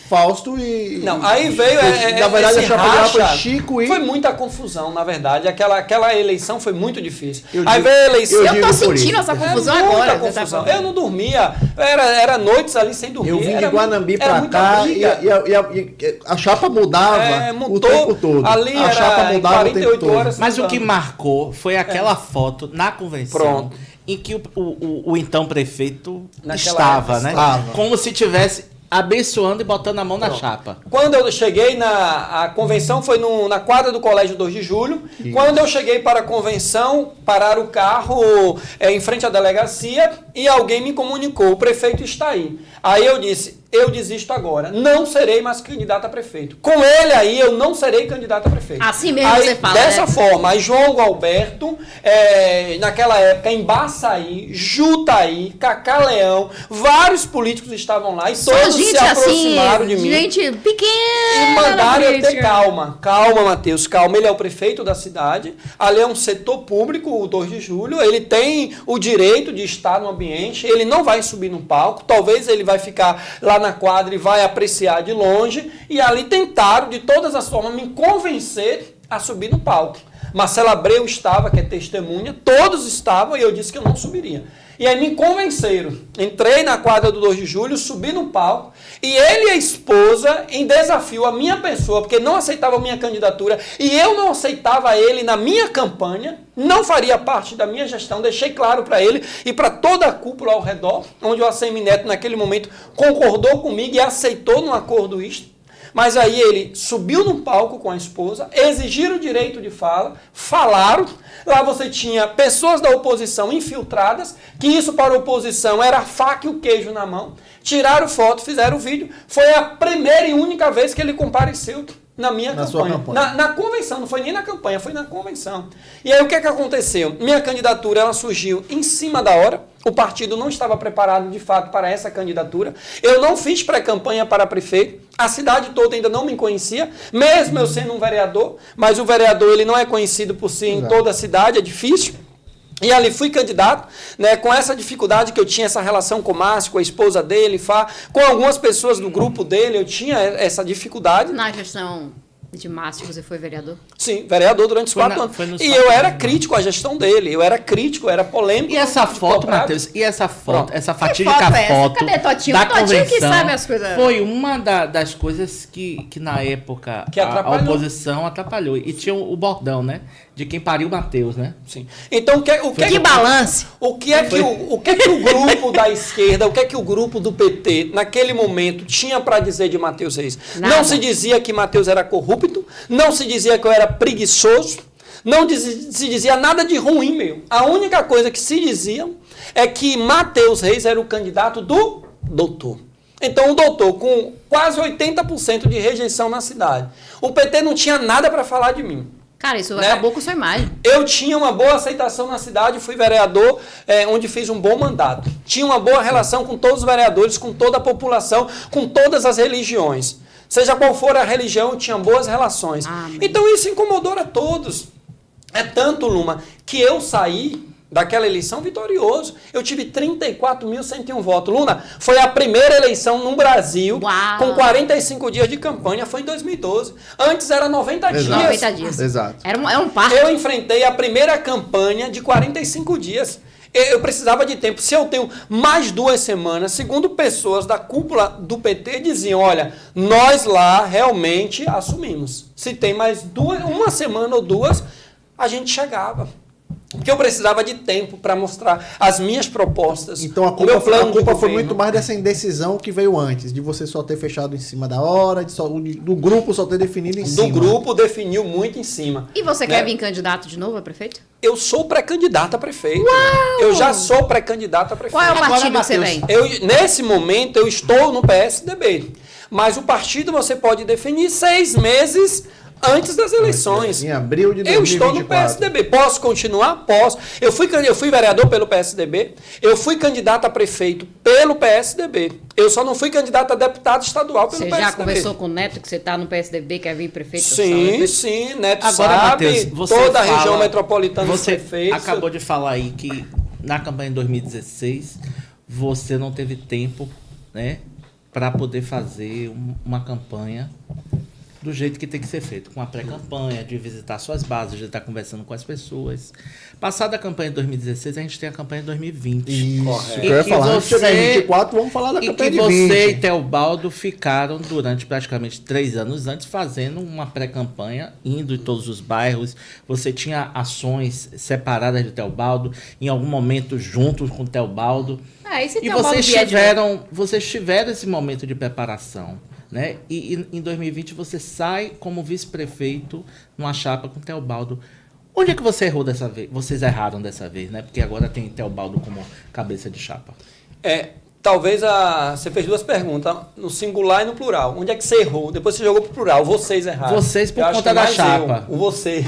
Speaker 1: Fausto e...
Speaker 4: Não, aí veio...
Speaker 1: na verdade, a
Speaker 4: esse
Speaker 1: chapa
Speaker 4: racha,
Speaker 1: foi Chico e...
Speaker 4: Foi muita confusão, na verdade. Aquela eleição foi muito difícil. Aí
Speaker 1: digo-
Speaker 4: veio a eleição...
Speaker 2: Eu tô
Speaker 1: digo por
Speaker 2: sentindo
Speaker 1: isso.
Speaker 2: essa confusão
Speaker 4: muita
Speaker 2: agora.
Speaker 4: confusão. Eu não dormia. Era noites ali sem dormir.
Speaker 1: Eu vim de
Speaker 4: Era
Speaker 1: Guanambi
Speaker 4: era
Speaker 1: pra
Speaker 4: muita
Speaker 1: cá
Speaker 4: briga.
Speaker 1: e a chapa mudava
Speaker 4: Mudou.
Speaker 1: o tempo todo.
Speaker 4: Ali
Speaker 1: a chapa
Speaker 4: era
Speaker 1: mudava
Speaker 4: 48
Speaker 1: o tempo todo.
Speaker 4: horas.
Speaker 3: Mas o que marcou foi aquela foto na convenção.
Speaker 4: Pronto.
Speaker 3: Em que o então prefeito
Speaker 4: Naquela
Speaker 3: estava,
Speaker 4: época,
Speaker 3: né?
Speaker 1: estava.
Speaker 3: Como se tivesse abençoando e botando a mão na chapa.
Speaker 4: Quando eu cheguei a convenção foi na quadra do Colégio 2 de Julho.
Speaker 1: Isso.
Speaker 4: Quando eu cheguei para a convenção, pararam o carro em frente à delegacia e alguém me comunicou, o prefeito está aí. Aí eu disse, eu desisto agora, não serei mais candidato a prefeito. Com ele aí, eu não serei candidato a prefeito.
Speaker 2: Assim mesmo
Speaker 4: aí,
Speaker 2: você fala,
Speaker 4: dessa
Speaker 2: né?
Speaker 4: forma, aí João Gualberto, naquela época, Embaçaí, Jutaí, Cacá Leão, vários políticos estavam lá e
Speaker 2: Só
Speaker 4: todos se
Speaker 2: gente
Speaker 4: aproximaram
Speaker 2: assim,
Speaker 4: de mim.
Speaker 2: gente pequena.
Speaker 4: E mandaram eu ter
Speaker 2: política.
Speaker 4: calma. Calma, Matheus, calma. Ele é o prefeito da cidade. Ali é um setor público, o 2 de julho. Ele tem o direito de estar no ambiente. Ele não vai subir no palco. Talvez ele vai ficar lá na quadra e vai apreciar de longe. E ali tentaram, de todas as formas, me convencer a subir no palco. Marcela Abreu estava, que é testemunha. Todos estavam e eu disse que eu não subiria. E aí me convenceram. Entrei na quadra do 2 de julho, subi no palco, e ele e a esposa, em desafio a minha pessoa, porque não aceitava a minha candidatura, e eu não aceitava ele na minha campanha, não faria parte da minha gestão, deixei claro para ele e para toda a cúpula ao redor, onde o ACM Neto, naquele momento, concordou comigo e aceitou no acordo isto. Mas aí ele subiu no palco com a esposa, exigiram o direito de fala, falaram. Lá você tinha pessoas da oposição infiltradas, que isso para a oposição era a faca e o queijo na mão. Tiraram foto, fizeram vídeo. Foi a primeira e única vez que ele compareceu na minha campanha.
Speaker 1: Sua campanha.
Speaker 4: Na convenção, não foi nem na campanha, foi na convenção. E aí o que aconteceu? Minha candidatura ela surgiu em cima da hora. O partido não estava preparado, de fato, para essa candidatura. Eu não fiz pré-campanha para prefeito. A cidade toda ainda não me conhecia, mesmo eu sendo um vereador. Mas o vereador ele não é conhecido por si em toda a cidade, é difícil. E ali fui candidato, né, com essa dificuldade que eu tinha, essa relação com o Márcio, com a esposa dele, com algumas pessoas do grupo dele, eu tinha essa dificuldade.
Speaker 2: Na gestão de Márcio, você foi vereador?
Speaker 4: Sim, vereador durante os 4 anos. E eu era crítico à gestão dele, eu era crítico, eu era polêmico.
Speaker 3: E essa foto, Matheus, essa foto, essa fatídica
Speaker 2: foto é essa?
Speaker 3: foto
Speaker 2: Cadê Totinho?
Speaker 3: da
Speaker 2: O Totinho que
Speaker 3: convenção
Speaker 2: sabe as coisas.
Speaker 3: foi uma das coisas que na época
Speaker 4: Que
Speaker 3: a
Speaker 4: atrapalhou.
Speaker 3: oposição atrapalhou. E tinha o bordão, né? De quem pariu Matheus, né?
Speaker 4: Sim. Então,
Speaker 2: Que balance!
Speaker 4: O que é que o grupo da esquerda, o que é que o grupo do PT, naquele momento, tinha para dizer de Matheus Reis?
Speaker 2: Nada.
Speaker 4: Não se dizia que Matheus era corrupto, não se dizia que eu era preguiçoso, não se dizia nada de ruim, meu. A única coisa que se dizia é que Matheus Reis era o candidato do doutor. Então, o doutor, com quase 80% de rejeição na cidade, o PT não tinha nada para falar de mim.
Speaker 2: Cara, isso
Speaker 4: Né?
Speaker 2: acabou com sua imagem.
Speaker 4: Eu tinha uma boa aceitação na cidade, fui vereador, onde fiz um bom mandato. Tinha uma boa relação com todos os vereadores, com toda a população, com todas as religiões. Seja qual for a religião, eu tinha boas relações.
Speaker 2: Amém.
Speaker 4: Então isso incomodou a todos. É tanto, Luma, que eu saí daquela eleição vitorioso. Eu tive 34.101 votos. Luna, foi a primeira eleição no Brasil.
Speaker 2: Uau.
Speaker 4: Com 45 dias de campanha, foi em 2012. Antes era 90 dias.
Speaker 2: 90 dias.
Speaker 1: Exato.
Speaker 2: Era um parto.
Speaker 4: Eu enfrentei a primeira campanha de 45 dias. Eu precisava de tempo. Se eu tenho mais 2 semanas, segundo pessoas da cúpula do PT diziam, olha, nós lá realmente assumimos. Se tem mais 1 semana ou 2, a gente chegava. Porque eu precisava de tempo para mostrar as minhas propostas.
Speaker 1: Então a
Speaker 4: o meu plano de
Speaker 1: culpa foi
Speaker 4: governo.
Speaker 1: muito mais dessa indecisão que veio antes, de você só ter fechado em cima da hora, do grupo só ter definido em cima.
Speaker 4: Do grupo definiu muito em cima.
Speaker 2: E você
Speaker 4: né?
Speaker 2: quer vir candidato de novo a prefeito?
Speaker 4: Eu sou pré-candidato a prefeito. Eu já sou pré-candidato a prefeito.
Speaker 2: Qual é o
Speaker 3: Agora,
Speaker 2: partido que você
Speaker 3: Matheus,
Speaker 2: vem?
Speaker 4: Nesse momento, eu estou no PSDB. Mas o partido você pode definir 6 meses antes das eleições.
Speaker 1: Em abril de
Speaker 4: Eu
Speaker 1: 2024.
Speaker 4: estou no PSDB. Posso continuar? Posso. Eu fui vereador pelo PSDB. Eu fui candidato a prefeito pelo PSDB. Eu só não fui candidato a deputado estadual pelo
Speaker 2: Você
Speaker 4: PSDB.
Speaker 2: já conversou com o Neto que você está no PSDB, quer vir prefeito?
Speaker 4: Sim, Neto
Speaker 3: Agora,
Speaker 4: sabe.
Speaker 3: Matheus, você
Speaker 4: Toda a
Speaker 3: fala-
Speaker 4: região metropolitana dos
Speaker 3: Você
Speaker 4: prefeitos.
Speaker 3: acabou de falar aí que na campanha de 2016 você não teve tempo, né, para poder fazer uma campanha do jeito que tem que ser feito, com a pré-campanha, de visitar suas bases, de estar conversando com as pessoas. Passada a campanha de 2016, a gente tem a campanha de 2020.
Speaker 1: Isso, que eu ia falar. Se chegar em 24, vamos falar da campanha de 20.
Speaker 3: E você e Teobaldo ficaram durante praticamente 3 anos antes fazendo uma pré-campanha, indo em todos os bairros. Você tinha ações separadas de Teobaldo, em algum momento juntos com Teobaldo. E vocês tiveram esse momento de preparação. Né? E em 2020 você sai como vice-prefeito numa chapa com Teobaldo. Onde é que você errou dessa vez? Vocês erraram dessa vez, né? Porque agora tem Teobaldo como cabeça de chapa.
Speaker 4: Talvez você fez 2 perguntas, no singular e no plural. Onde é que você errou? Depois você jogou pro plural. Vocês erraram.
Speaker 3: Vocês por conta da chapa.
Speaker 4: Você.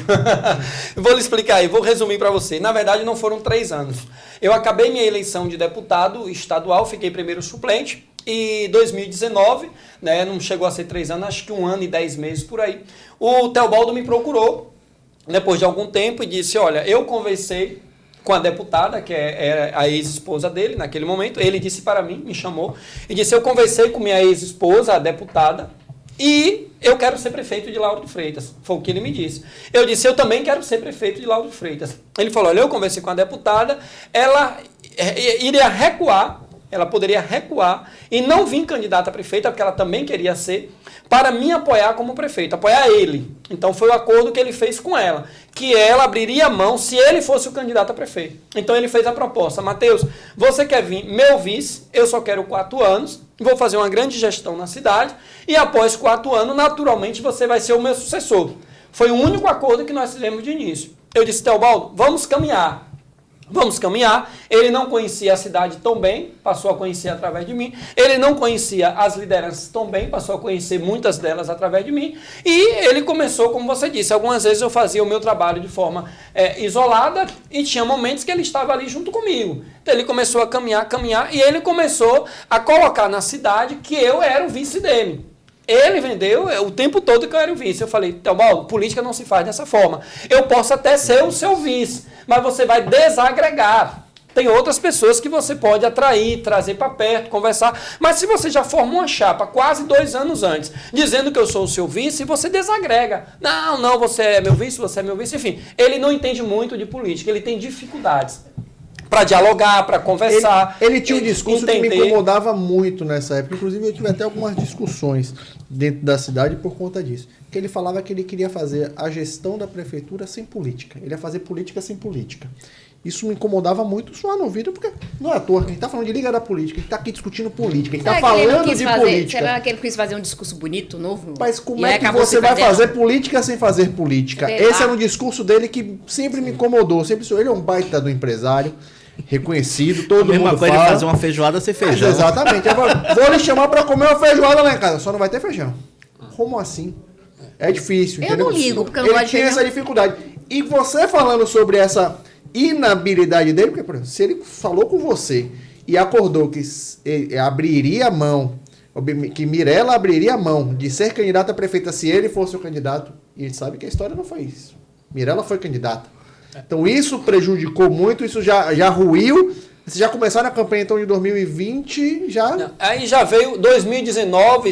Speaker 4: Vou lhe explicar aí, vou resumir para você. Na verdade, não foram 3 anos. Eu acabei minha eleição de deputado estadual, fiquei primeiro suplente. E 2019, né, não chegou a ser 3 anos, acho que 1 ano e 10 meses por aí, o Teobaldo me procurou, depois de algum tempo, e disse, olha, eu conversei com a deputada, que era a ex-esposa dele naquele momento, ele disse para mim, me chamou, e disse, eu conversei com minha ex-esposa, a deputada, e eu quero ser prefeito de Lauro de Freitas. Foi o que ele me disse. Eu disse, eu também quero ser prefeito de Lauro de Freitas. Ele falou, olha, eu conversei com a deputada, ela iria recuar, ela poderia recuar e não vir candidata a prefeita, porque ela também queria ser, para me apoiar como prefeito, apoiar ele. Então foi o acordo que ele fez com ela, que ela abriria a mão se ele fosse o candidato a prefeito. Então ele fez a proposta, Matheus, você quer vir meu vice, eu só quero 4 anos, vou fazer uma grande gestão na cidade, e após 4 anos, naturalmente, você vai ser o meu sucessor. Foi o único acordo que nós fizemos de início. Eu disse, Teobaldo, vamos caminhar. Vamos caminhar. Ele não conhecia a cidade tão bem, passou a conhecer através de mim. Ele não conhecia as lideranças tão bem, passou a conhecer muitas delas através de mim. E ele começou, como você disse, algumas vezes eu fazia o meu trabalho de forma isolada e tinha momentos que ele estava ali junto comigo. Então ele começou a caminhar e ele começou a colocar na cidade que eu era o vice dele. Ele vendeu o tempo todo que eu era o vice. Eu falei, Teobaldo, política não se faz dessa forma. Eu posso até ser o seu vice, mas você vai desagregar. Tem outras pessoas que você pode atrair, trazer para perto, conversar. Mas se você já formou uma chapa quase 2 anos antes, dizendo que eu sou o seu vice, você desagrega. Não, você é meu vice, enfim. Ele não entende muito de política, ele tem dificuldades para dialogar, para conversar.
Speaker 1: Ele tinha um discurso entender. Que me incomodava muito nessa época. Inclusive, eu tive até algumas discussões dentro da cidade por conta disso. Que ele falava que ele queria fazer a gestão da prefeitura sem política. Ele ia fazer política sem política. Isso me incomodava muito só no ouvido, porque não é à toa. A gente tá falando de liga da política, a gente tá aqui discutindo política, a gente tá falando de política.
Speaker 2: Será que ele quis fazer um discurso bonito, novo?
Speaker 1: Mas como é que você vai fazer política sem fazer política? Esse era um discurso dele que sempre me incomodou. Ele é um baita do empresário, reconhecido, todo mundo fala.
Speaker 3: Ele fazer uma feijoada sem feijão.
Speaker 1: Mas exatamente. Vou lhe chamar para comer uma feijoada lá em casa, só não vai ter feijão. Como assim? É difícil.
Speaker 2: Eu não ligo, porque eu não
Speaker 1: gosto de feijão. Ele tinha essa dificuldade. E você falando sobre essa inabilidade dele, porque, por exemplo, se ele falou com você e acordou que abriria a mão, que Mirella abriria a mão de ser candidata a prefeita se ele fosse o candidato, e a gente sabe que a história não foi isso. Mirella foi candidata. Então isso prejudicou muito, isso já ruiu. Vocês já começaram a campanha então de 2020, já?
Speaker 4: Não, aí já veio 2019,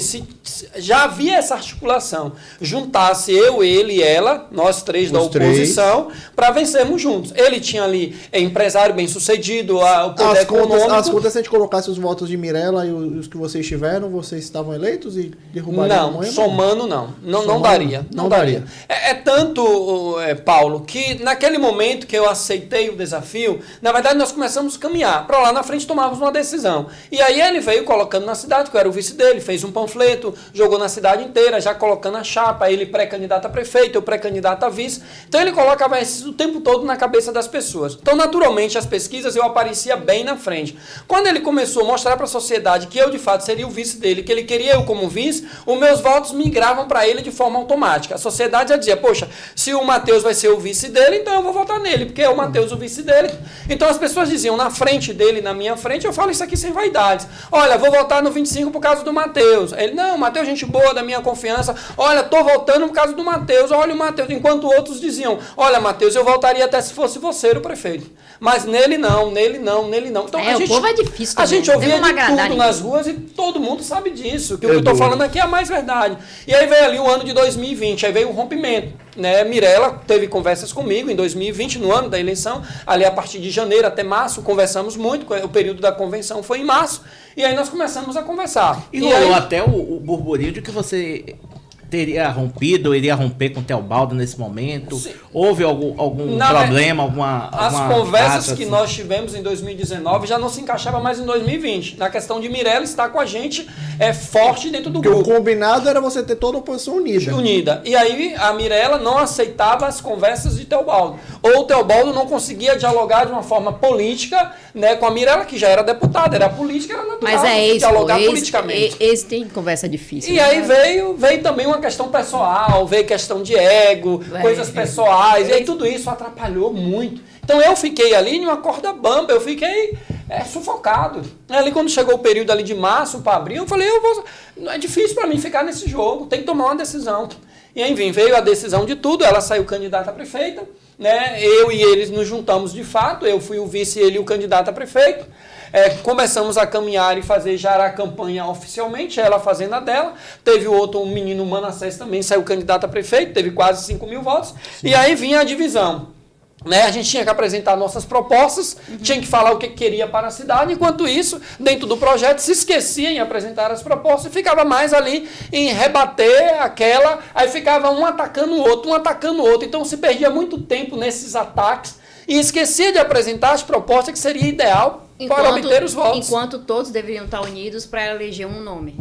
Speaker 4: já havia essa articulação. Juntasse eu, ele e ela, nós três da oposição, para vencermos juntos. Ele tinha ali empresário bem-sucedido, o poder econômico.
Speaker 1: As contas, se a gente colocasse os votos de Mirella e os que vocês tiveram, vocês estavam eleitos e derrubariam?
Speaker 4: Não, somando não daria. Não daria. É tanto, Paulo, que naquele momento que eu aceitei o desafio, na verdade nós começamos a caminhar. Para lá na frente tomávamos uma decisão. E aí ele veio colocando na cidade, que eu era o vice dele, fez um panfleto, jogou na cidade inteira, já colocando a chapa, ele pré-candidato a prefeito, eu pré-candidato a vice. Então ele colocava isso o tempo todo na cabeça das pessoas. Então, naturalmente, as pesquisas eu aparecia bem na frente. Quando ele começou a mostrar para a sociedade que eu, de fato, seria o vice dele, que ele queria eu como vice, os meus votos migravam para ele de forma automática. A sociedade já dizia, poxa, se o Matheus vai ser o vice dele, então eu vou votar nele, porque é o Matheus o vice dele. Então as pessoas diziam, na frente dele, na minha frente, eu falo isso aqui sem vaidades. Olha, vou votar no 25 por causa do Matheus. Ele, não, Matheus, gente boa, da minha confiança. Olha, tô voltando por causa do Matheus. Olha o Matheus. Enquanto outros diziam, olha, Matheus, eu voltaria até se fosse você o prefeito. Mas nele não, nele não, nele não. Então,
Speaker 2: o povo é difícil também.
Speaker 4: A gente ouvia de tudo
Speaker 2: ninguém
Speaker 4: nas ruas e todo mundo sabe disso. Que o que eu tô falando aqui é a mais verdade. E aí veio ali o ano de 2020, aí veio o rompimento. Né? Mirella teve conversas comigo em 2020, no ano da eleição, ali a partir de janeiro até março, conversamos muito, o período da convenção foi em março, e aí nós começamos a conversar.
Speaker 3: E rolou até o burburinho de que você teria rompido, ou iria romper com o Teobaldo nesse momento? Sim. Houve algum problema, alguma
Speaker 4: conversas que nós tivemos em 2019 já não se encaixava mais em 2020. Na questão de Mirella estar com a gente forte dentro do grupo.
Speaker 1: Porque o combinado era você ter toda a oposição unida.
Speaker 4: E aí a Mirella não aceitava as conversas de Teobaldo. Ou o Teobaldo não conseguia dialogar de uma forma política, né, com a Mirella, que já era deputada, era política, era natural.
Speaker 2: Mas
Speaker 4: dialogar politicamente.
Speaker 2: Esse tem conversa difícil.
Speaker 4: E aí veio também uma questão pessoal, veio questão de ego, coisas pessoais, e aí tudo isso atrapalhou muito. Então eu fiquei ali em uma corda bamba, eu fiquei sufocado. Ali quando chegou o período ali de março para abril, eu falei, não é difícil para mim ficar nesse jogo, tem que tomar uma decisão. E enfim, veio a decisão de tudo, ela saiu candidata a prefeita, né? Eu e eles nos juntamos de fato, eu fui o vice e ele o candidato a prefeito. Começamos a caminhar e fazer já a campanha oficialmente, ela fazendo a dela. Teve um menino Manassés também, saiu candidato a prefeito, teve quase 5 mil votos. Sim. E aí vinha a divisão. Né? A gente tinha que apresentar nossas propostas, tinha que falar o que queria para a cidade. Enquanto isso, dentro do projeto, se esquecia em apresentar as propostas e ficava mais ali em rebater aquela, aí ficava um atacando o outro. Então se perdia muito tempo nesses ataques e esquecia de apresentar as propostas que seria ideal para obter os votos.
Speaker 2: Enquanto todos deveriam estar unidos para eleger um nome.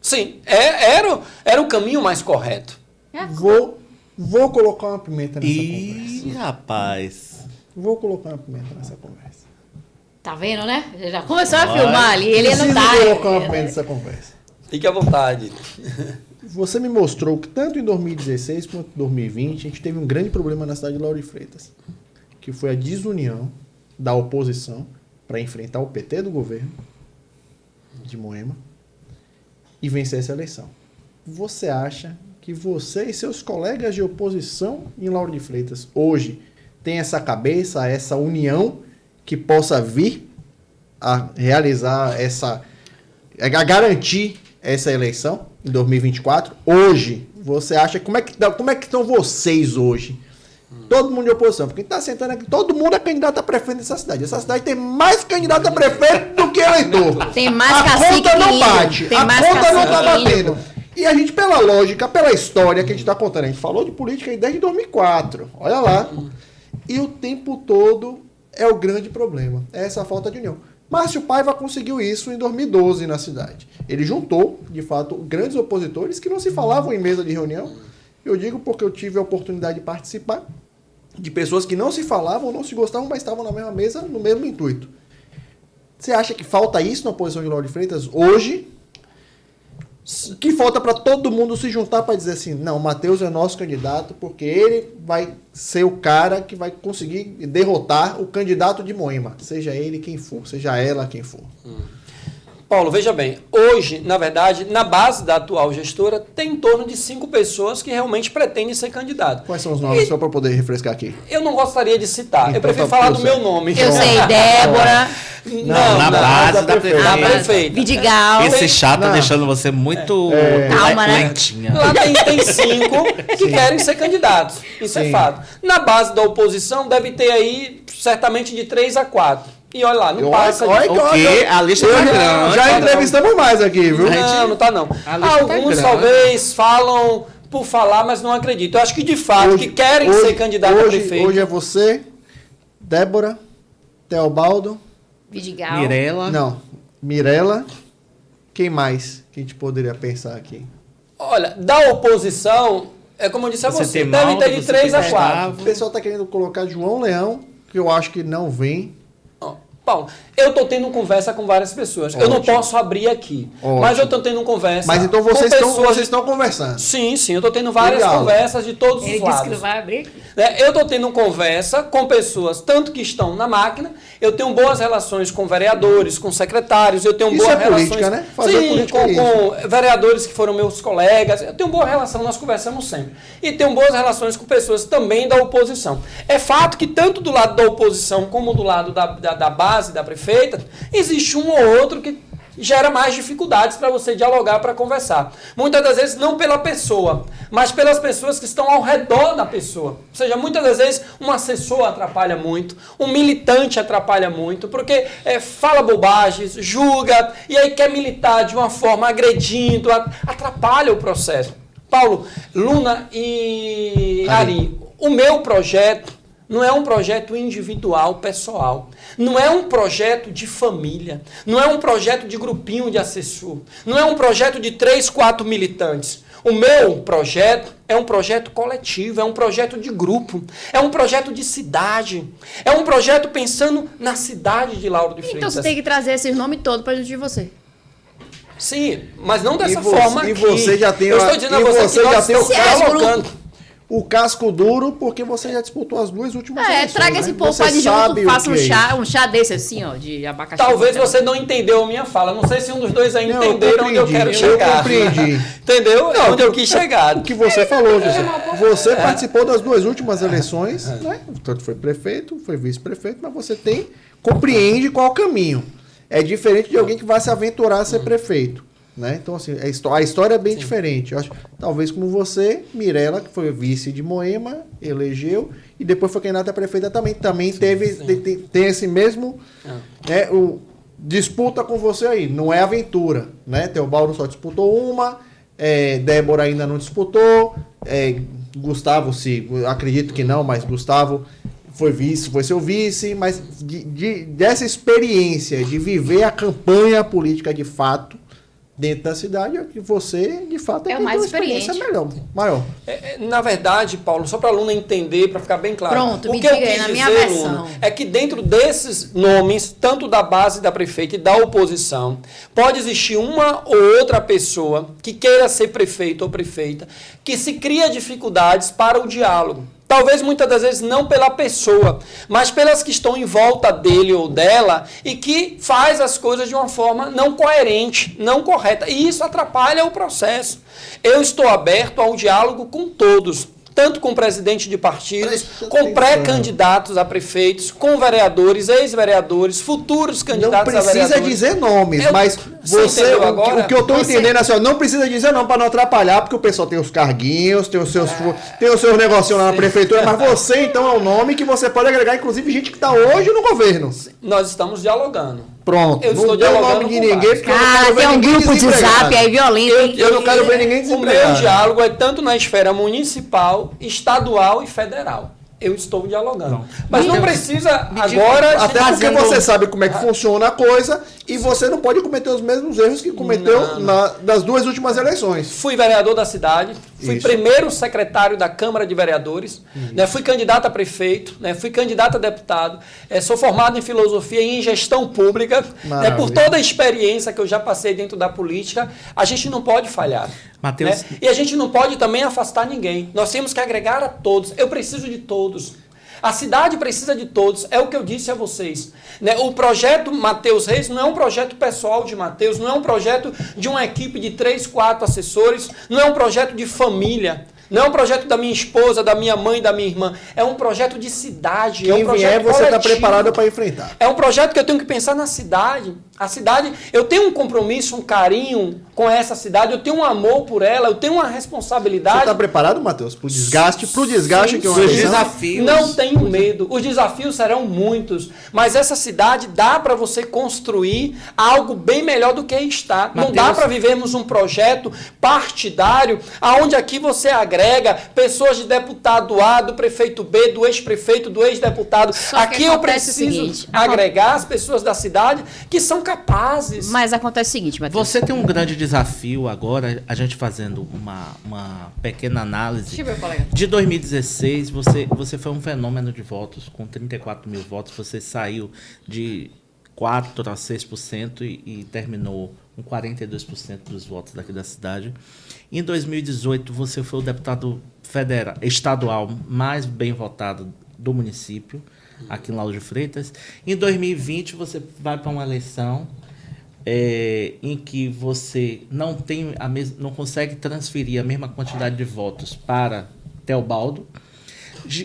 Speaker 4: Sim, era o caminho mais correto.
Speaker 1: Vou colocar uma pimenta nessa conversa.
Speaker 3: Ih, rapaz.
Speaker 1: Vou colocar uma pimenta nessa conversa.
Speaker 2: Tá vendo, né? Já começou a filmar ali, ele não tá.
Speaker 1: Vou colocar uma pimenta nessa conversa.
Speaker 4: Fique à vontade.
Speaker 1: Você me mostrou que tanto em 2016 quanto em 2020 a gente teve um grande problema na cidade de Lauro de Freitas, que foi a desunião da oposição para enfrentar o PT do governo de Moema e vencer essa eleição. Você acha que você e seus colegas de oposição em Lauro de Freitas hoje têm essa cabeça, essa união que possa vir a realizar a garantir essa eleição em 2024? Hoje, você acha, como é que estão vocês hoje? Todo mundo de oposição, porque está sentando aqui, todo mundo é candidato a prefeito nessa cidade. Essa cidade tem mais candidato a prefeito do que eleitor.
Speaker 2: Tem mais cacique que
Speaker 1: a conta não bate,
Speaker 2: tem
Speaker 1: a
Speaker 2: mais
Speaker 1: conta não está
Speaker 2: cacique
Speaker 1: batendo. E a gente, pela lógica, pela história que a gente está contando, a gente falou de política aí desde 2004, olha lá. E o tempo todo é o grande problema, é essa falta de união. Márcio Paiva conseguiu isso em 2012 na cidade. Ele juntou, de fato, grandes opositores que não se falavam em mesa de reunião. Eu digo porque eu tive a oportunidade de participar de pessoas que não se falavam, não se gostavam, mas estavam na mesma mesa, no mesmo intuito. Você acha que falta isso na oposição de Lauro de Freitas hoje? Que falta para todo mundo se juntar para dizer assim, não, o Matheus é nosso candidato, porque ele vai ser o cara que vai conseguir derrotar o candidato de Moema, seja ele quem for, seja ela quem for.
Speaker 4: Paulo, veja bem, hoje, na verdade, na base da atual gestora, tem em torno de 5 pessoas que realmente pretendem ser candidato.
Speaker 1: Quais são os nomes, só para poder refrescar aqui?
Speaker 4: Eu não gostaria de citar,
Speaker 1: então,
Speaker 4: eu prefiro falar do meu nome.
Speaker 2: Eu sei, Débora.
Speaker 3: Na base da
Speaker 4: prefeita.
Speaker 2: Vidigal.
Speaker 3: Esse chato tá deixando você muito
Speaker 2: Calma, né?
Speaker 3: lentinha.
Speaker 4: Lá tem 5 que querem ser candidatos, isso é fato. Na base da oposição, deve ter aí, certamente, de 3 a 4. E olha lá, não passa de...
Speaker 3: A lista tá grande.
Speaker 1: Já entrevistamos mais aqui, viu?
Speaker 4: Não tá não. Alguns talvez falam por falar, mas não acredito. Eu acho que de fato, que querem ser candidato a prefeito.
Speaker 1: Hoje é você, Débora, Teobaldo,
Speaker 2: Vidigal.
Speaker 3: Mirella.
Speaker 1: Não, Mirella. Quem mais que a gente poderia pensar aqui?
Speaker 4: Olha, da oposição, é como eu disse a você, deve ter de 3 a 4.
Speaker 1: O pessoal tá querendo colocar João Leão, que eu acho que não vem.
Speaker 4: Paulo, eu estou tendo conversa com várias pessoas.
Speaker 1: Ótimo.
Speaker 4: Eu não posso abrir aqui, mas eu estou tendo conversa.
Speaker 1: Mas então vocês estão conversando.
Speaker 4: Sim, eu estou tendo várias
Speaker 1: Legal.
Speaker 4: conversas de todos os
Speaker 2: Ele
Speaker 4: lados.
Speaker 2: disse que não vai abrir.
Speaker 4: Eu estou tendo conversa com pessoas, tanto que estão na máquina, eu tenho boas relações com vereadores, com secretários, eu tenho
Speaker 1: Isso
Speaker 4: boas
Speaker 1: é
Speaker 4: relações...
Speaker 1: política, né? Fazer
Speaker 4: Sim,
Speaker 1: política é
Speaker 4: com vereadores que foram meus colegas, eu tenho boa relação, nós conversamos sempre. E tenho boas relações com pessoas também da oposição. É fato que tanto do lado da oposição como do lado da base, da prefeita, existe um ou outro que gera mais dificuldades para você dialogar, para conversar. Muitas das vezes não pela pessoa, mas pelas pessoas que estão ao redor da pessoa. Ou seja, muitas das vezes um assessor atrapalha muito, um militante atrapalha muito, porque fala bobagens, julga, e aí quer militar de uma forma agredindo, atrapalha o processo. Paulo, Luna e Ari, o meu projeto não é um projeto individual, pessoal. Não é um projeto de família. Não é um projeto de grupinho de assessor. Não é um projeto de 3, 4 militantes. O meu projeto é um projeto coletivo, é um projeto de grupo, é um projeto de cidade, é um projeto pensando na cidade de Lauro de Freitas.
Speaker 2: Então você tem que trazer esses nomes todos para gente de você.
Speaker 4: Sim, mas não dessa forma aqui.
Speaker 1: E você já tem...
Speaker 4: Eu estou dizendo a você que nós estamos dialogando.
Speaker 1: O casco duro, porque você já disputou as 2 últimas eleições,
Speaker 2: Traga esse povo para de junto, faça um chá desse assim, ó, de abacaxi.
Speaker 4: Talvez você não entendeu a minha fala. Não sei se um dos dois aí entenderam onde eu quero chegar.
Speaker 1: Eu compreendi.
Speaker 4: Entendeu? É onde eu quis chegar.
Speaker 1: O que você falou, José. Você participou das 2 últimas eleições, né? Tanto foi prefeito, foi vice-prefeito, mas você compreende qual é o caminho. É diferente de alguém que vai se aventurar a ser prefeito. Né? Então, assim, a história é bem diferente. Eu acho, talvez como você, Mirella, que foi vice de Moema, elegeu, e depois foi candidata a prefeita também tem esse mesmo disputa com você aí. Não é aventura. Né? Teobaldo só disputou uma, Débora ainda não disputou, Gustavo, acredito que não, mas Gustavo foi seu vice, mas dessa experiência de viver a campanha política de fato, dentro da cidade, que você, de fato,
Speaker 2: é o mais experiente.
Speaker 1: Maior.
Speaker 4: Na verdade, Paulo, só para a Luna entender, para ficar bem claro.
Speaker 2: Pronto,
Speaker 4: o que eu quis dizer, minha versão, Luna, é que dentro desses nomes, tanto da base da prefeita e da oposição, pode existir uma ou outra pessoa que queira ser prefeito ou prefeita, que se cria dificuldades para o diálogo. Talvez muitas das vezes não pela pessoa, mas pelas que estão em volta dele ou dela e que faz as coisas de uma forma não coerente, não correta. E isso atrapalha o processo. Eu estou aberto ao diálogo com todos, tanto com presidente de partidos, com pré-candidatos a prefeitos, com vereadores, ex-vereadores, futuros candidatos a vereadores.
Speaker 1: Não precisa dizer nomes, mas você, o que eu estou entendendo é assim, não precisa dizer não para não atrapalhar, porque o pessoal tem os carguinhos, tem os seus negocinhos lá na prefeitura, mas você então é um nome que você pode agregar, inclusive, gente que está hoje no governo.
Speaker 4: Nós estamos dialogando.
Speaker 1: Pronto,
Speaker 4: eu
Speaker 1: não deu o nome de ninguém, porque
Speaker 2: tem um grupo de zap aí violento.
Speaker 1: Eu não quero ver ninguém desempregado.
Speaker 4: O meu diálogo é tanto na esfera municipal, estadual e federal. Eu estou dialogando. Mas não precisa agora...
Speaker 1: Até porque você sabe como é que funciona a coisa e você não pode cometer os mesmos erros que cometeu das 2 últimas eleições.
Speaker 4: Fui vereador da cidade, fui primeiro secretário da Câmara de Vereadores, fui candidato a prefeito, fui candidato a deputado, sou formado em filosofia e em gestão pública. Por toda a experiência que eu já passei dentro da política, a gente não pode falhar.
Speaker 3: Mateus...
Speaker 4: E a gente não pode também afastar ninguém. Nós temos que agregar a todos. Eu preciso de todos. A cidade precisa de todos. É o que eu disse a vocês. O projeto Mateus Reis não é um projeto pessoal de Mateus, não é um projeto de uma equipe de 3, 4 assessores, não é um projeto de família. Não é um projeto da minha esposa, da minha mãe, da minha irmã. É um projeto de cidade.
Speaker 1: Quem
Speaker 4: é um projeto
Speaker 1: vier, você está preparado para enfrentar.
Speaker 4: É um projeto que eu tenho que pensar na cidade. A cidade, eu tenho um compromisso, um carinho com essa cidade, eu tenho um amor por ela, eu tenho uma responsabilidade.
Speaker 1: Você está preparado, Matheus, para o desgaste,
Speaker 4: sim,
Speaker 1: que é uma
Speaker 4: desafios. Não tenho medo. Os desafios serão muitos, mas essa cidade dá para você construir algo bem melhor do que está. Mateus, não dá para vivermos um projeto partidário, aonde aqui você agrega pessoas de deputado A, do prefeito B, do ex-prefeito, do ex-deputado. Aqui eu preciso agregar as pessoas da cidade que são capazes.
Speaker 2: Mas acontece o seguinte, Matheus.
Speaker 3: Você tem um grande desafio agora, a gente fazendo uma pequena análise.
Speaker 2: Deixa eu ver, colega.
Speaker 3: De 2016, você foi um fenômeno de votos, com 34 mil votos, você saiu de 4% a 6% e terminou com 42% dos votos daqui da cidade. Em 2018, você foi o deputado estadual mais bem votado do município, aqui em Lauro de Freitas. Em 2020, você vai para uma eleição em que você não consegue transferir a mesma quantidade de votos para Teobaldo.